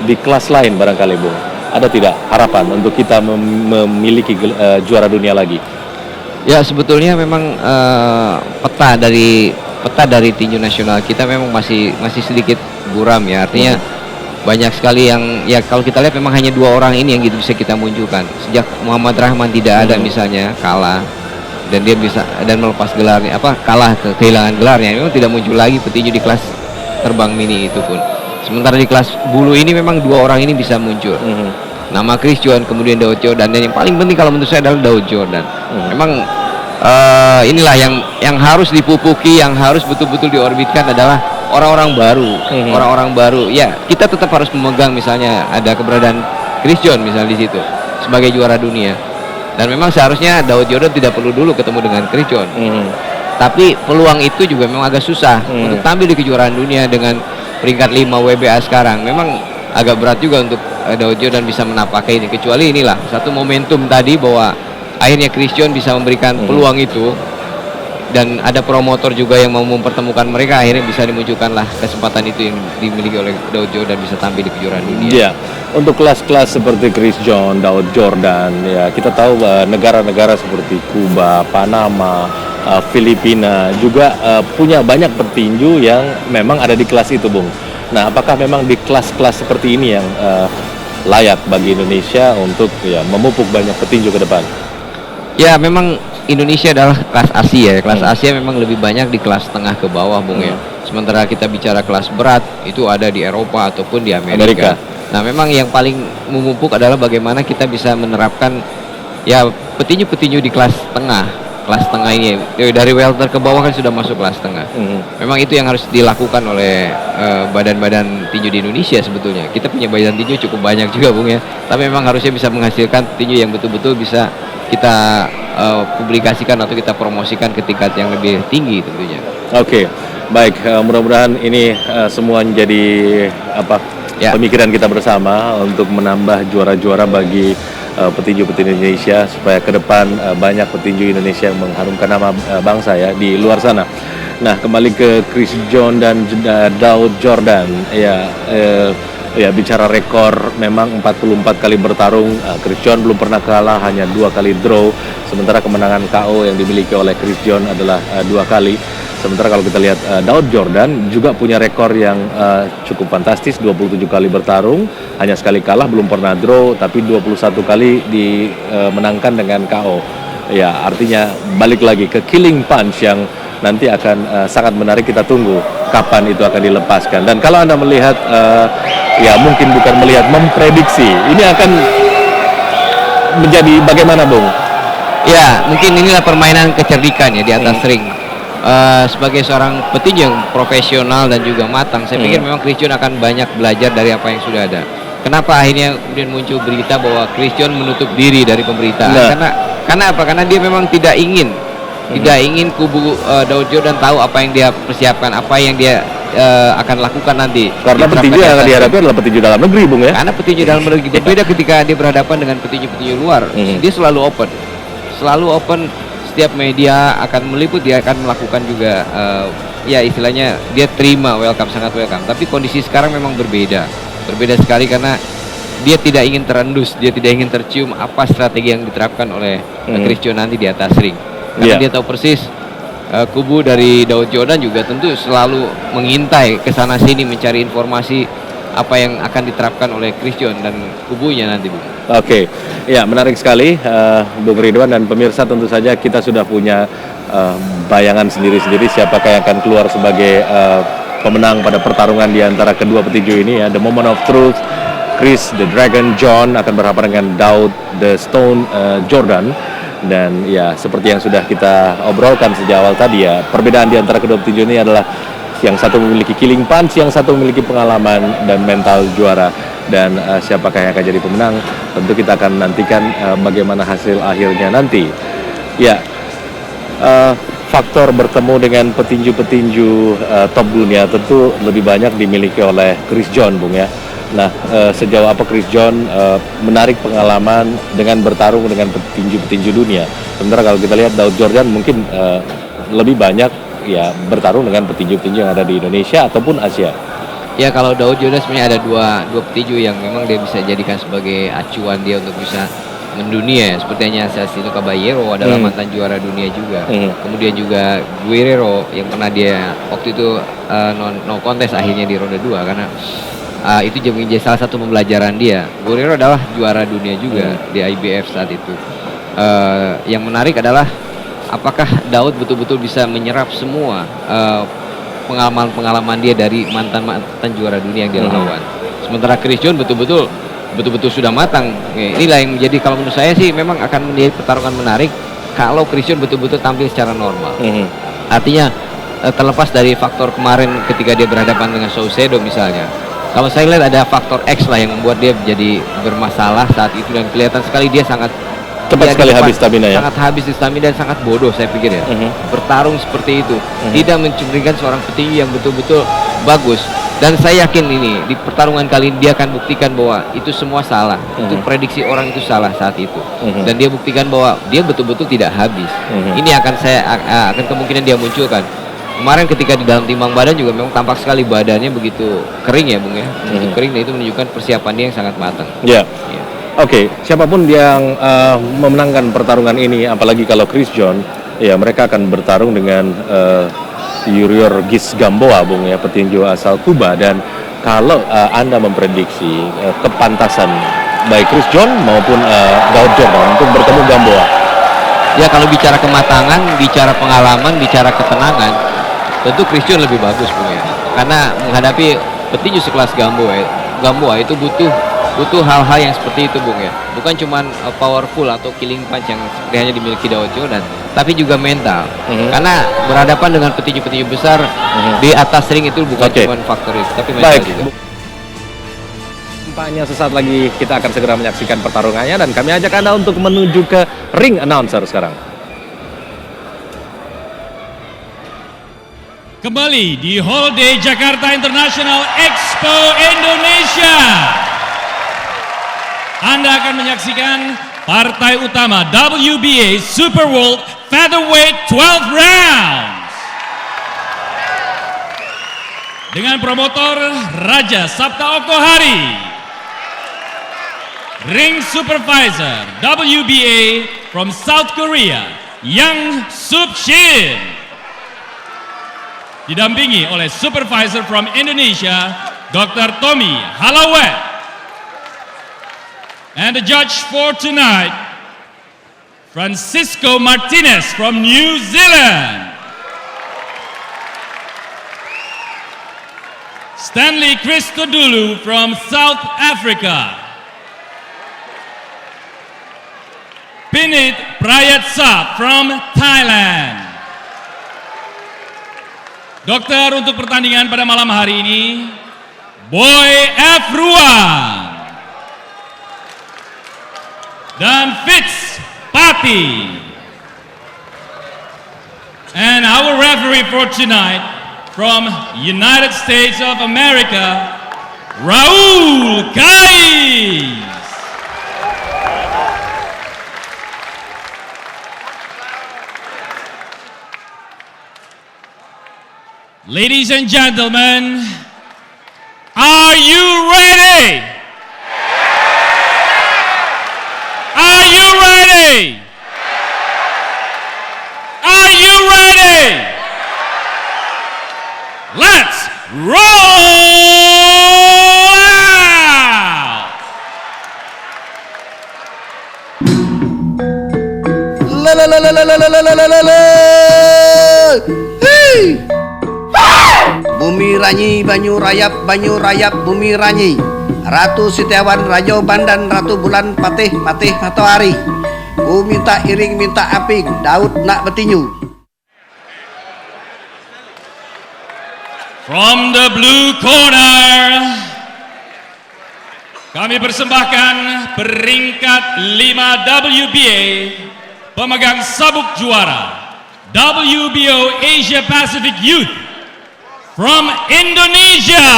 di kelas lain barangkali, Bung, ada tidak harapan untuk kita memiliki juara dunia lagi? Ya, sebetulnya memang peta dari tinju nasional kita memang masih sedikit buram ya. Artinya banyak sekali yang ya kalau kita lihat memang hanya 2 orang ini yang gitu bisa kita munculkan. Sejak Muhammad Rahman tidak ada misalnya kalah dan dia bisa dan melepas gelarnya kehilangan gelarnya, memang tidak muncul lagi petinju di kelas terbang mini itu pun. Sementara di kelas bulu ini memang 2 orang ini bisa muncul. Nama Chris John, kemudian Daud Jordan, dan yang paling penting kalau menurut saya adalah Daud Jordan. Memang inilah yang harus dipupuki, yang harus betul-betul diorbitkan adalah orang-orang baru. Orang-orang baru. Ya, kita tetap harus memegang misalnya ada keberadaan Chris John misalnya di situ sebagai juara dunia. Dan memang seharusnya Daud Jordan tidak perlu dulu ketemu dengan Chris John. Tapi peluang itu juga memang agak susah untuk tampil di kejuaraan dunia dengan peringkat 5 WBA sekarang. Memang agak berat juga untuk Daud Jordan bisa menapaki ini, kecuali inilah satu momentum tadi bahwa akhirnya Chris John bisa memberikan peluang itu dan ada promotor juga yang mau mempertemukan mereka, akhirnya bisa dimunculkanlah kesempatan itu yang dimiliki oleh Daud Jordan bisa tampil di kejuaraan dunia. Iya, untuk kelas-kelas seperti Chris John, Daud Jordan, ya kita tahu negara-negara seperti Kuba, Panama, Filipina juga punya banyak petinju yang memang ada di kelas itu, Bung. Nah, apakah memang di kelas-kelas seperti ini yang layak bagi Indonesia untuk ya memupuk banyak petinju ke depan? Ya, memang Indonesia adalah kelas Asia. Kelas Asia memang lebih banyak di kelas tengah ke bawah, Bung ya. Sementara kita bicara kelas berat itu ada di Eropa ataupun di Amerika. Nah, memang yang paling memupuk adalah bagaimana kita bisa menerapkan ya petinju-petinju di kelas tengah. Kelas tengah ini dari welter ke bawah kan sudah masuk kelas tengah. Memang itu yang harus dilakukan oleh badan-badan tinju di Indonesia sebetulnya. Kita punya badan tinju cukup banyak juga, Bung ya. Tapi memang harusnya bisa menghasilkan tinju yang betul-betul bisa kita publikasikan atau kita promosikan ke tingkat yang lebih tinggi tentunya. Oke, baik. Mudah-mudahan ini semua menjadi pemikiran kita bersama untuk menambah juara-juara bagi petinju-petinju Indonesia supaya ke depan banyak petinju Indonesia yang mengharumkan nama bangsa ya di luar sana. Nah, kembali ke Chris John dan Daud Jordan ya bicara rekor memang 44 kali bertarung, Chris John belum pernah kalah, hanya 2 kali draw, sementara kemenangan KO yang dimiliki oleh Chris John adalah 2 kali. Sementara kalau kita lihat Daud Jordan juga punya rekor yang cukup fantastis, 27 kali bertarung, hanya sekali kalah, belum pernah draw, tapi 21 kali dimenangkan dengan KO. Ya, artinya balik lagi ke killing punch yang nanti akan sangat menarik, kita tunggu kapan itu akan dilepaskan. Dan kalau Anda melihat, ya mungkin bukan melihat, memprediksi, ini akan menjadi bagaimana, Bung? Ya, mungkin inilah permainan kecerdikan ya di atas ring. Sebagai seorang petinju yang profesional dan juga matang, saya pikir memang Chris John akan banyak belajar dari apa yang sudah ada. Kenapa akhirnya kemudian muncul berita bahwa Chris John menutup diri dari pemberitaan? Karena apa? Karena dia memang tidak ingin kubu Daud Jordan tahu apa yang dia persiapkan, apa yang dia akan lakukan nanti. Karena petinju yang akan dihadapi adalah petinju dalam negeri, Bung ya. Karena petinju dalam negeri berbeda ketika dia berhadapan dengan petinju-petinju luar. Dia selalu open. Setiap media akan meliput, dia akan melakukan juga ya istilahnya dia terima sangat welcome. Tapi kondisi sekarang memang berbeda sekali karena dia tidak ingin terendus, dia tidak ingin tercium apa strategi yang diterapkan oleh Chris John nanti di atas ring. Karena dia tahu persis kubu dari Daud Jordan juga tentu selalu mengintai ke sana sini mencari informasi apa yang akan diterapkan oleh Chris John dan kubunya nanti, Bu. Oke, ya menarik sekali, Bung Ridwan dan pemirsa, tentu saja kita sudah punya bayangan sendiri-sendiri siapakah yang akan keluar sebagai pemenang pada pertarungan di antara kedua petinju ini ya. The Moment of Truth, Chris the Dragon John akan berhadapan dengan Daud the Stone Jordan. Dan ya seperti yang sudah kita obrolkan sejak awal tadi ya, perbedaan di antara kedua petinju ini adalah yang satu memiliki killing punch, yang satu memiliki pengalaman dan mental juara. Dan siapakah yang akan jadi pemenang, tentu kita akan nantikan bagaimana hasil akhirnya nanti. Ya, faktor bertemu dengan petinju-petinju top dunia tentu lebih banyak dimiliki oleh Chris John, Bung ya. Nah, sejauh apa Chris John menarik pengalaman dengan bertarung dengan petinju-petinju dunia. Sementara kalau kita lihat Daud Jordan mungkin lebih banyak ya bertarung dengan petinju-petinju yang ada di Indonesia ataupun Asia. Ya, kalau Daud Jordan sebenarnya ada dua petinju yang memang dia bisa jadikan sebagai acuan dia untuk bisa mendunia. Sepertinya Cecilio Caballero adalah mantan juara dunia juga. Kemudian juga Guerrero yang pernah dia waktu itu no contest akhirnya di ronde 2 karena itu menjadi salah satu pembelajaran dia. Guerrero adalah juara dunia juga di IBF saat itu. Yang menarik adalah apakah Daud betul-betul bisa menyerap semua pengalaman-pengalaman dia dari mantan juara dunia yang dia lawan. Sementara Chris John betul-betul sudah matang. Inilah yang menjadi, kalau menurut saya sih memang akan menjadi pertarungan menarik kalau Chris John betul-betul tampil secara normal. Artinya terlepas dari faktor kemarin ketika dia berhadapan dengan Saucedo misalnya. Kalau saya lihat ada faktor X lah yang membuat dia jadi bermasalah saat itu dan kelihatan sekali dia sangat cepat sekali habis stamina ya. Sangat habis di stamina dan sangat bodoh saya pikir ya. Bertarung seperti itu tidak mencurigakan seorang petinju yang betul-betul bagus. Dan saya yakin ini di pertarungan kali ini dia akan buktikan bahwa itu semua salah. Itu prediksi orang itu salah saat itu. Dan dia buktikan bahwa dia betul-betul tidak habis. Ini akan kemungkinan dia munculkan. Kemarin ketika di dalam timbang badan juga memang tampak sekali badannya begitu kering ya, Bung ya. Begitu kering, dan itu menunjukkan persiapan dia yang sangat matang. Ya. Oke, siapapun yang memenangkan pertarungan ini, apalagi kalau Chris John, ya mereka akan bertarung dengan Yurior Gis Gamboa, Bung ya, petinju asal Kuba. Dan kalau Anda memprediksi kepantasan baik Chris John maupun Daud Jordan untuk bertemu Gamboa, ya kalau bicara kematangan, bicara pengalaman, bicara ketenangan, tentu Chris John lebih bagus, Bung ya. Karena menghadapi petinju sekelas Gamboa itu butuh hal-hal yang seperti itu, Bung ya. Bukan cuma powerful atau killing punch yang seperti hanya dimiliki Daud Jordan, tapi juga mental. Karena berhadapan dengan petinju-petinju besar di atas ring itu bukan cuma faktor itu, tapi mental juga. Tampaknya sesaat lagi kita akan segera menyaksikan pertarungannya dan kami ajak Anda untuk menuju ke ring announcer sekarang. Kembali di Hall D Jakarta International Expo Indonesia. Anda akan menyaksikan partai utama WBA Super World Featherweight 12 rounds. Dengan promotor Raja Sabta Oktohari. Ring Supervisor WBA from South Korea, Yang Sup Shin. Didampingi oleh Supervisor from Indonesia, Dr. Tommy Halawet. And the judge for tonight, Francisco Martinez from New Zealand. Stanley Christodoulou from South Africa. Vinit Prayatsa from Thailand. Dokter untuk pertandingan pada malam hari ini, Boy F. Ruang dan Fitz Pati. And our referee for tonight from United States of America, Raul Kais. Ladies and gentlemen, are you ready? Are you ready? Are you ready? Let's roll out! Bumi Ranyi, Banyu Rayap, Bumi Ranyi. Ratu Setiawan, Rajo Bandan, Ratu Bulan, Patih Matahari. Ku minta iring, minta aping, Daud nak betinju. From the blue corner, kami persembahkan peringkat 5 WBA, pemegang sabuk juara WBO Asia Pacific Youth from Indonesia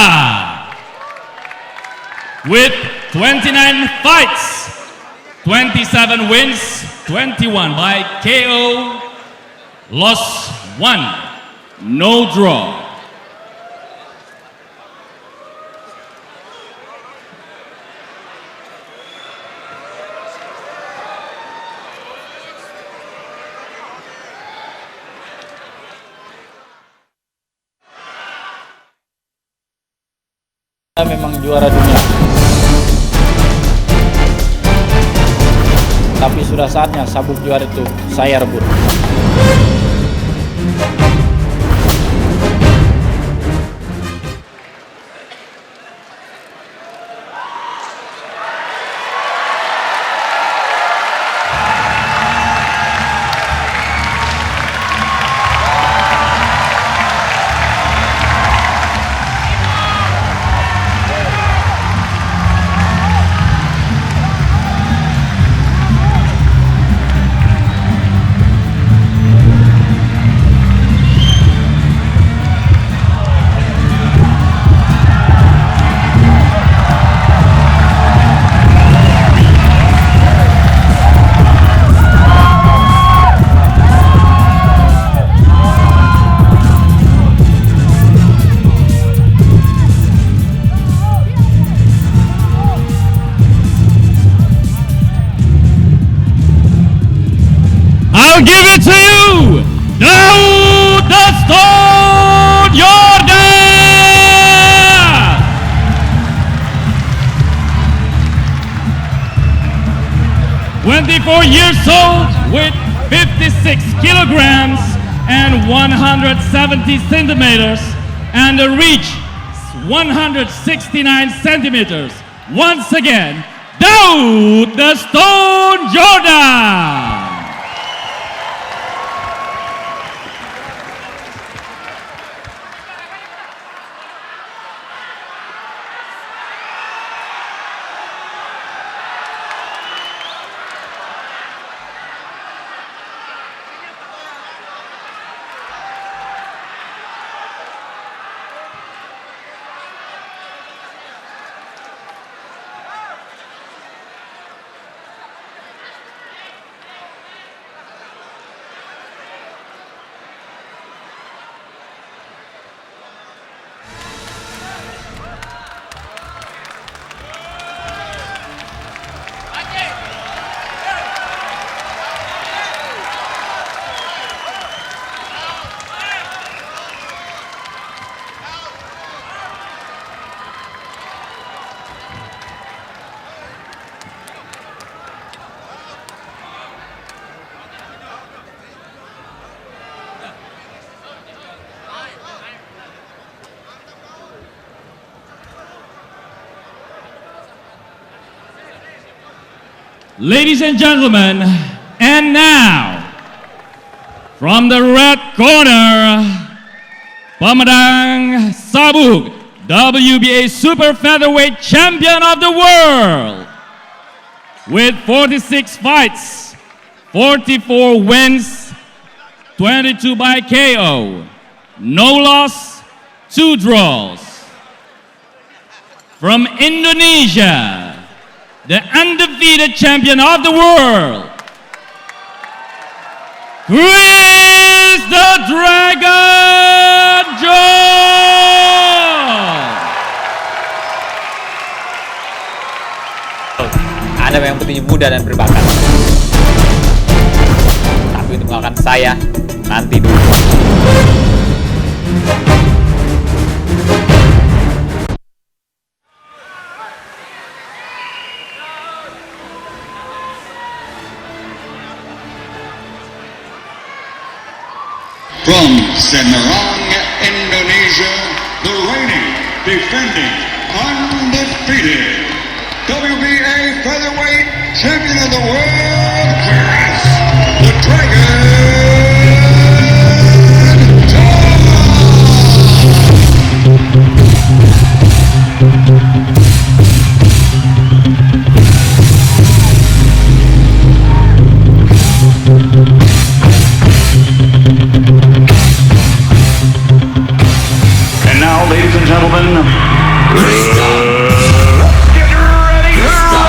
with 29 fights, 27 wins, 21 by KO, loss 1, no draw. Memang juara dunia, tapi sudah saatnya sabuk juara itu saya rebut. I'll give it to you, Daud the Stone Jordan. 24 years old with 56 kilograms and 170 centimeters and a reach 169 centimeters. Once again, Daud the Stone Jordan. Ladies and gentlemen, And now, from the red corner, Pemedang Sabuk, WBA Super Featherweight Champion of the World. With 46 fights, 44 wins, 22 by KO, no loss, 2 draws. From Indonesia, the undefeated champion of the world, Chris the Dragon John. Anda memang petinju muda dan berbakat. Tapi untuk mengalahkan saya, nanti dulu. From Semarang, Indonesia, the reigning, defending, undefeated WBA Featherweight Champion of the World, Chris the Dragon John. And now, ladies and gentlemen,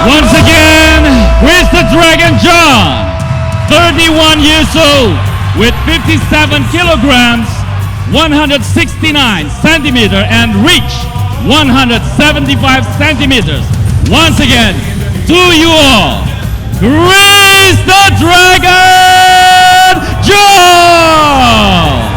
Once again, Chris the Dragon John, 31 years old, with 57 kilograms, 169 centimeters, and reach 175 centimeters. Once again, to you all, Chris the Dragon John!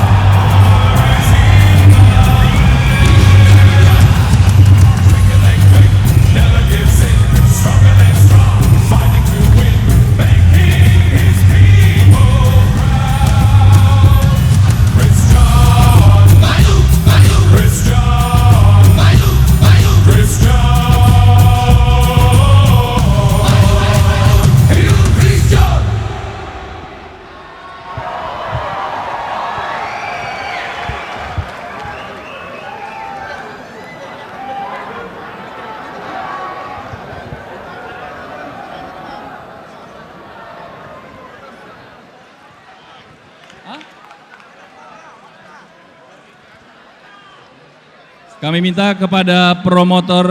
Kami minta kepada promotor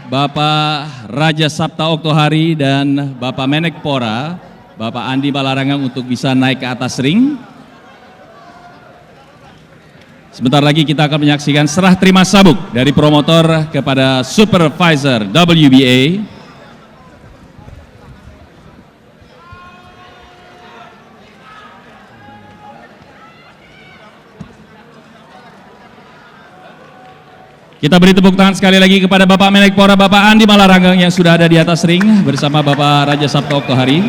Bapak Raja Sabta Oktohari dan Bapak Menekpora, Bapak Andi Malarangang untuk bisa naik ke atas ring. Sebentar lagi kita akan menyaksikan serah terima sabuk dari promotor kepada supervisor WBA. Kita beri tepuk tangan sekali lagi kepada Bapak Menekpora, Bapak Andi Malarangang yang sudah ada di atas ring bersama Bapak Raja Sabta Oktohari.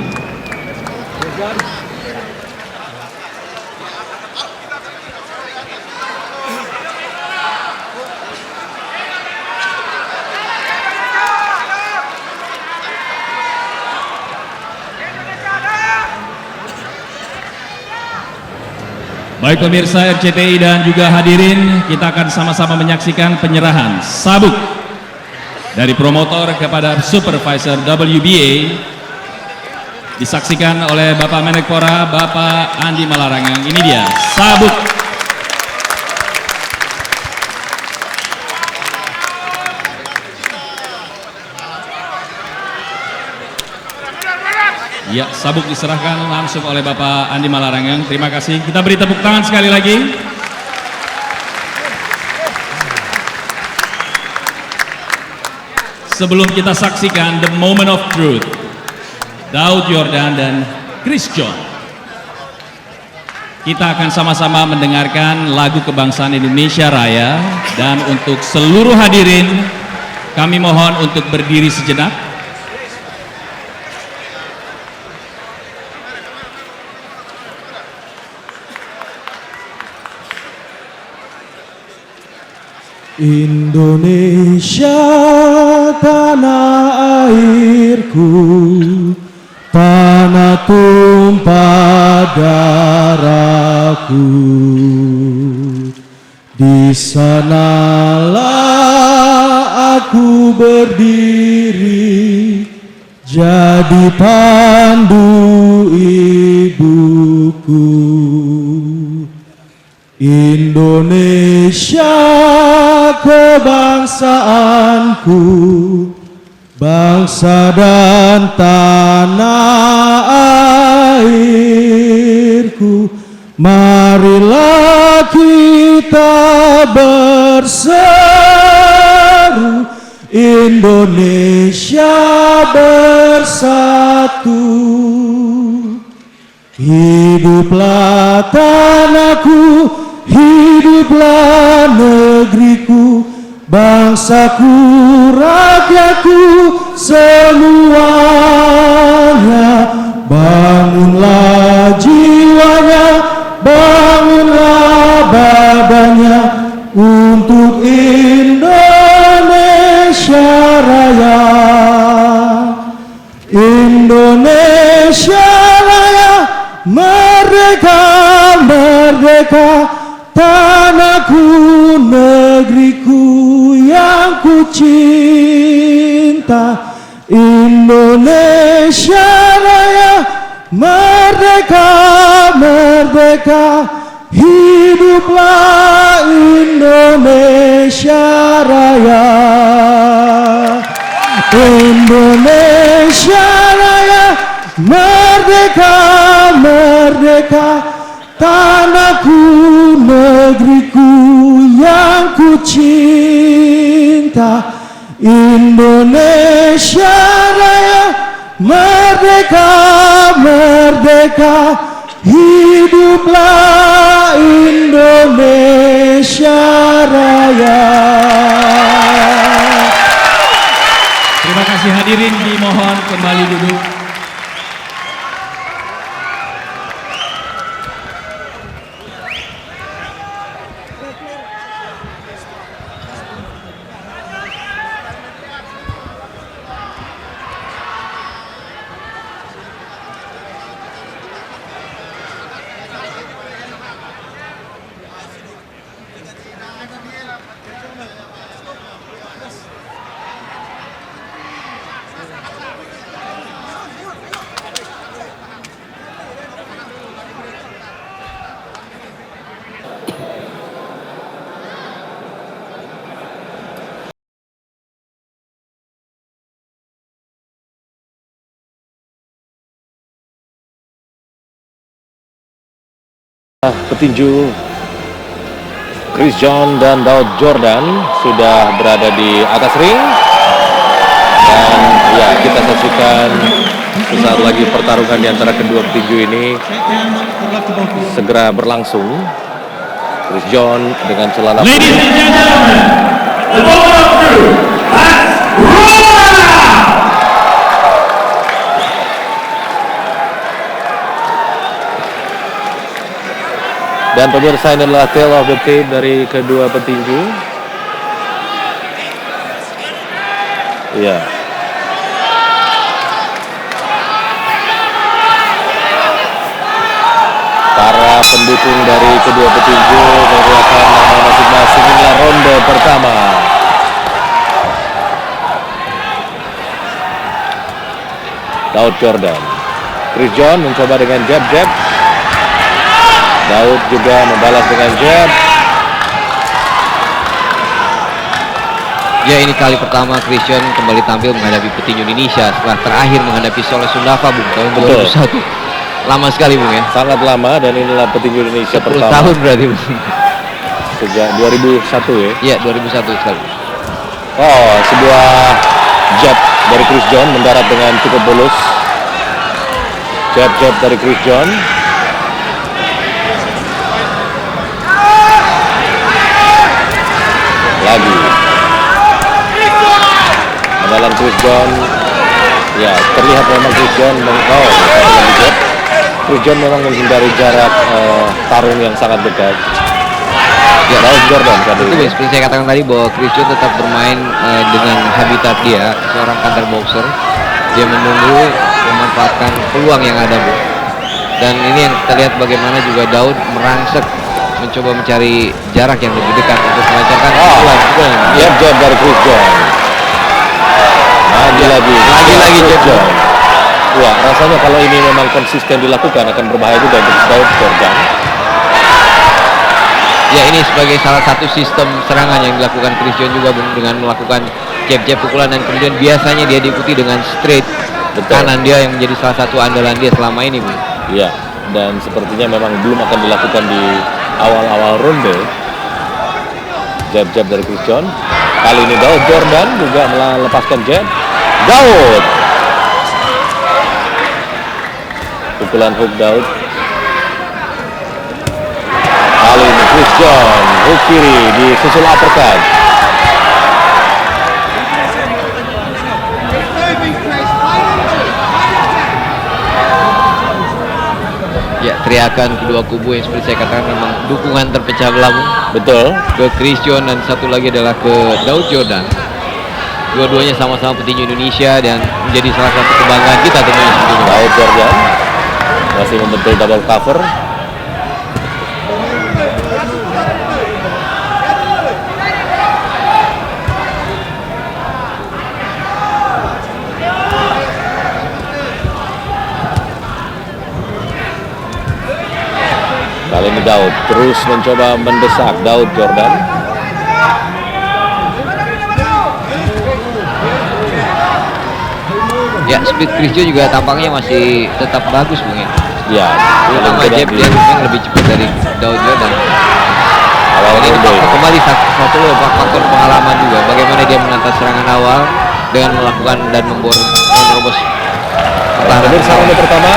Baik pemirsa RCTI dan juga hadirin, kita akan sama-sama menyaksikan penyerahan sabuk dari promotor kepada supervisor WBA, disaksikan oleh Bapak Menekpora, Bapak Andi Malarangang. Ini dia sabuk. Ya, sabuk diserahkan langsung oleh Bapak Andi Malarangang. Terima kasih. Kita beri tepuk tangan sekali lagi. Sebelum kita saksikan the moment of truth, Daud Yordan dan Chris John, kita akan sama-sama mendengarkan lagu kebangsaan Indonesia Raya. Dan untuk seluruh hadirin, kami mohon untuk berdiri sejenak. Indonesia tanah airku, tanah tumpah darahku. Di sanalah aku berdiri, jadi pandu ibuku. Indonesia kebangsaanku, bangsa dan tanah airku. Marilah kita berseru, Indonesia bersatu. Hiduplah tanahku, hiduplah negeriku, bangsaku, rakyatku semuanya. Bangunlah jiwanya, bangunlah badannya untuk Indonesia Raya. Indonesia Raya, merdeka, merdeka, tanahku, negeriku yang ku cinta. Indonesia Raya, merdeka, merdeka, hiduplah Indonesia Raya. Indonesia Raya, merdeka, merdeka, tanahku, negeriku yang ku cinta. Indonesia Raya, merdeka, merdeka, hiduplah Indonesia Raya. Terima kasih hadirin, dimohon kembali duduk. Petinju Chris John dan Daud Jordan sudah berada di atas ring, dan ya, kita saksikan sesaat lagi pertarungan di antara kedua petinju ini segera berlangsung. Chris John dengan celana Ladies and gentlemen, the ball through. Let's roll! Dan pemirsa, ini adalah tail of the tape dari kedua petinju. Ya. Para pendukung dari kedua petinju mengeluarkan nama masing-masing. Inilah ronde pertama. Daud Jordan. Chris John mencoba dengan jab-jab. Daud juga membalas dengan jab. Ya, ini kali pertama Christian kembali tampil menghadapi petinju Indonesia setelah terakhir menghadapi Soleh Sundava, Bung, tahun 2001. Lama sekali, Bung, ya? Sangat lama, dan inilah petinju Indonesia 10 pertama. tahun berarti, Bung. Sejak 2001 ya? Iya, 2001 sekali. Oh, sebuah jab dari Chris John mendarat dengan cukup mulus. Jab-jab dari Chris John. Lagi andalan Chris John, ya, terlihat memang Chris John Chris John memang menghindari jarak tarung yang sangat dekat. Ya, Daud Jordan itu seperti saya katakan tadi bahwa Chris John tetap bermain dengan habitat dia, seorang counter boxer. Dia menunggu memanfaatkan peluang yang ada, Bu. Dan ini yang kita lihat bagaimana juga Daud merangsek mencoba mencari jarak yang lebih dekat untuk melancarkan pukulan. Jab dari Chris John. Lagi Chris John. Wah, rasanya kalau ini memang konsisten dilakukan akan berbahaya juga untuk Daud Jordan. Ya, ini sebagai salah satu sistem serangan yang dilakukan Chris John juga, Bung, dengan melakukan jab-jab pukulan dan kemudian biasanya dia diikuti dengan straight kanan dia yang menjadi salah satu andalan dia selama ini, Bung. Iya, dan sepertinya memang belum akan dilakukan di awal-awal ronde. Jab-jab dari Chris John. Kali ini Daud Jordan juga melepaskan jab. Daud. Pukulan hook Daud. Kali ini Chris John hook kiri di susul uppercut. Ya, teriakan kedua kubu yang seperti saya katakan memang dukungan terpecah belah, Bung. Betul. Ke Chris John dan satu lagi adalah ke Daud Jordan. Dua-duanya sama-sama petinju Indonesia dan menjadi salah satu kebanggaan kita tentunya. Daud Jordan masih membentul double cover. Kali ini Daud terus mencoba mendesak Daud Jordan. Ya, speed Chris John juga tampaknya masih tetap bagus, Bung, ya. Ya, terutama jab dia memang lebih cepat dari Daud Jordan. Awal ini kembali satu faktor pengalaman juga. Bagaimana dia menantang serangan awal dengan melakukan dan menerobos pertahanan. Pemirsa ronde pertama,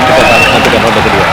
kita nantikan ronde kedua.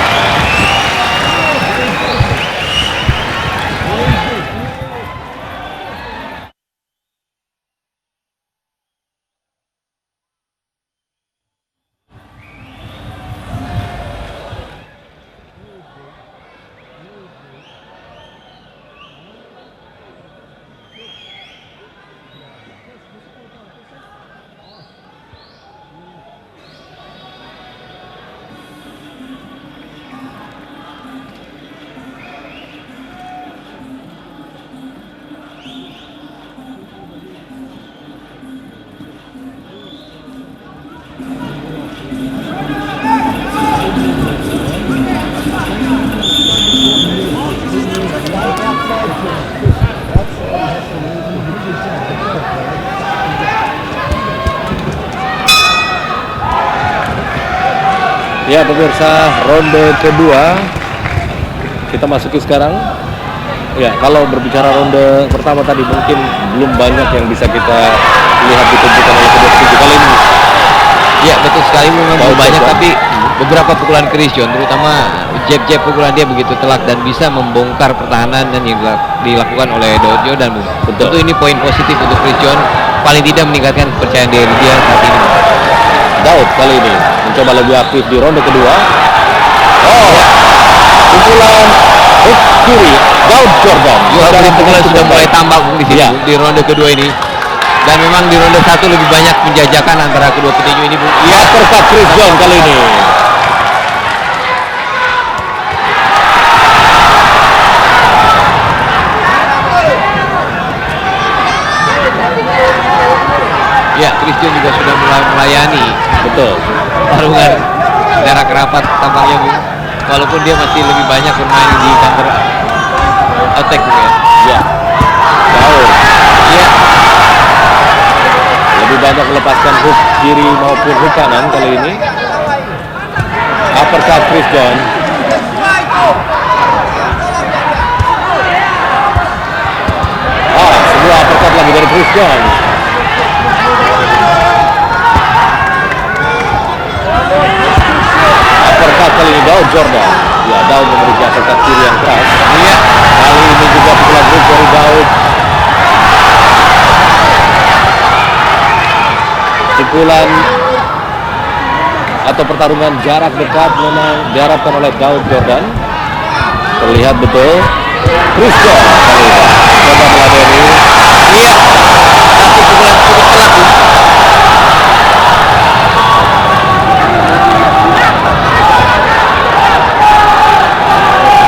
Ya pemirsa, ronde kedua kita masuki sekarang. Ya, kalau berbicara ronde pertama tadi mungkin belum banyak yang bisa kita lihat ditunjukkan oleh kedua petinju kali ini. Ya, betul sekali, memang belum banyak, tapi beberapa pukulan Chris John, terutama jab-jab pukulan dia begitu telak dan bisa membongkar pertahanan dan yang dilakukan oleh Daud Jordan. Tentu ini poin positif untuk Chris John, paling tidak meningkatkan kepercayaan diri dia saat ini. Daud kali ini mencoba lebih aktif di ronde kedua. Pukulan hook kiri Daud Jordan. Jordan pukulan sudah mulai tambah di sini di ronde kedua ini. Dan memang di ronde satu lebih banyak penjajakan antara kedua petinju ini, Bu. Ya, uppercut Chris John kali ini. Ya, Chris John juga sudah mulai melayani. Betul. Pertarungan jarak rapat tampaknya, Bu. Walaupun dia masih lebih banyak bermain di counter attack, Bu, ya. Ya. Daud. Ya. Lebih banyak melepaskan hook kiri maupun hook kanan kali ini. Uppercut Chris John. Sebuah uppercut lagi dari Chris John. Uppercut kali ini Daud Jordan. Ya, Daud memiliki uppercut kiri yang keras. Iya. Kali ini juga pukulan hook dari Daud. Pukulan atau pertarungan jarak dekat memang diharapkan oleh Daud Jordan. Terlihat betul Chris John kali ini coba meladeni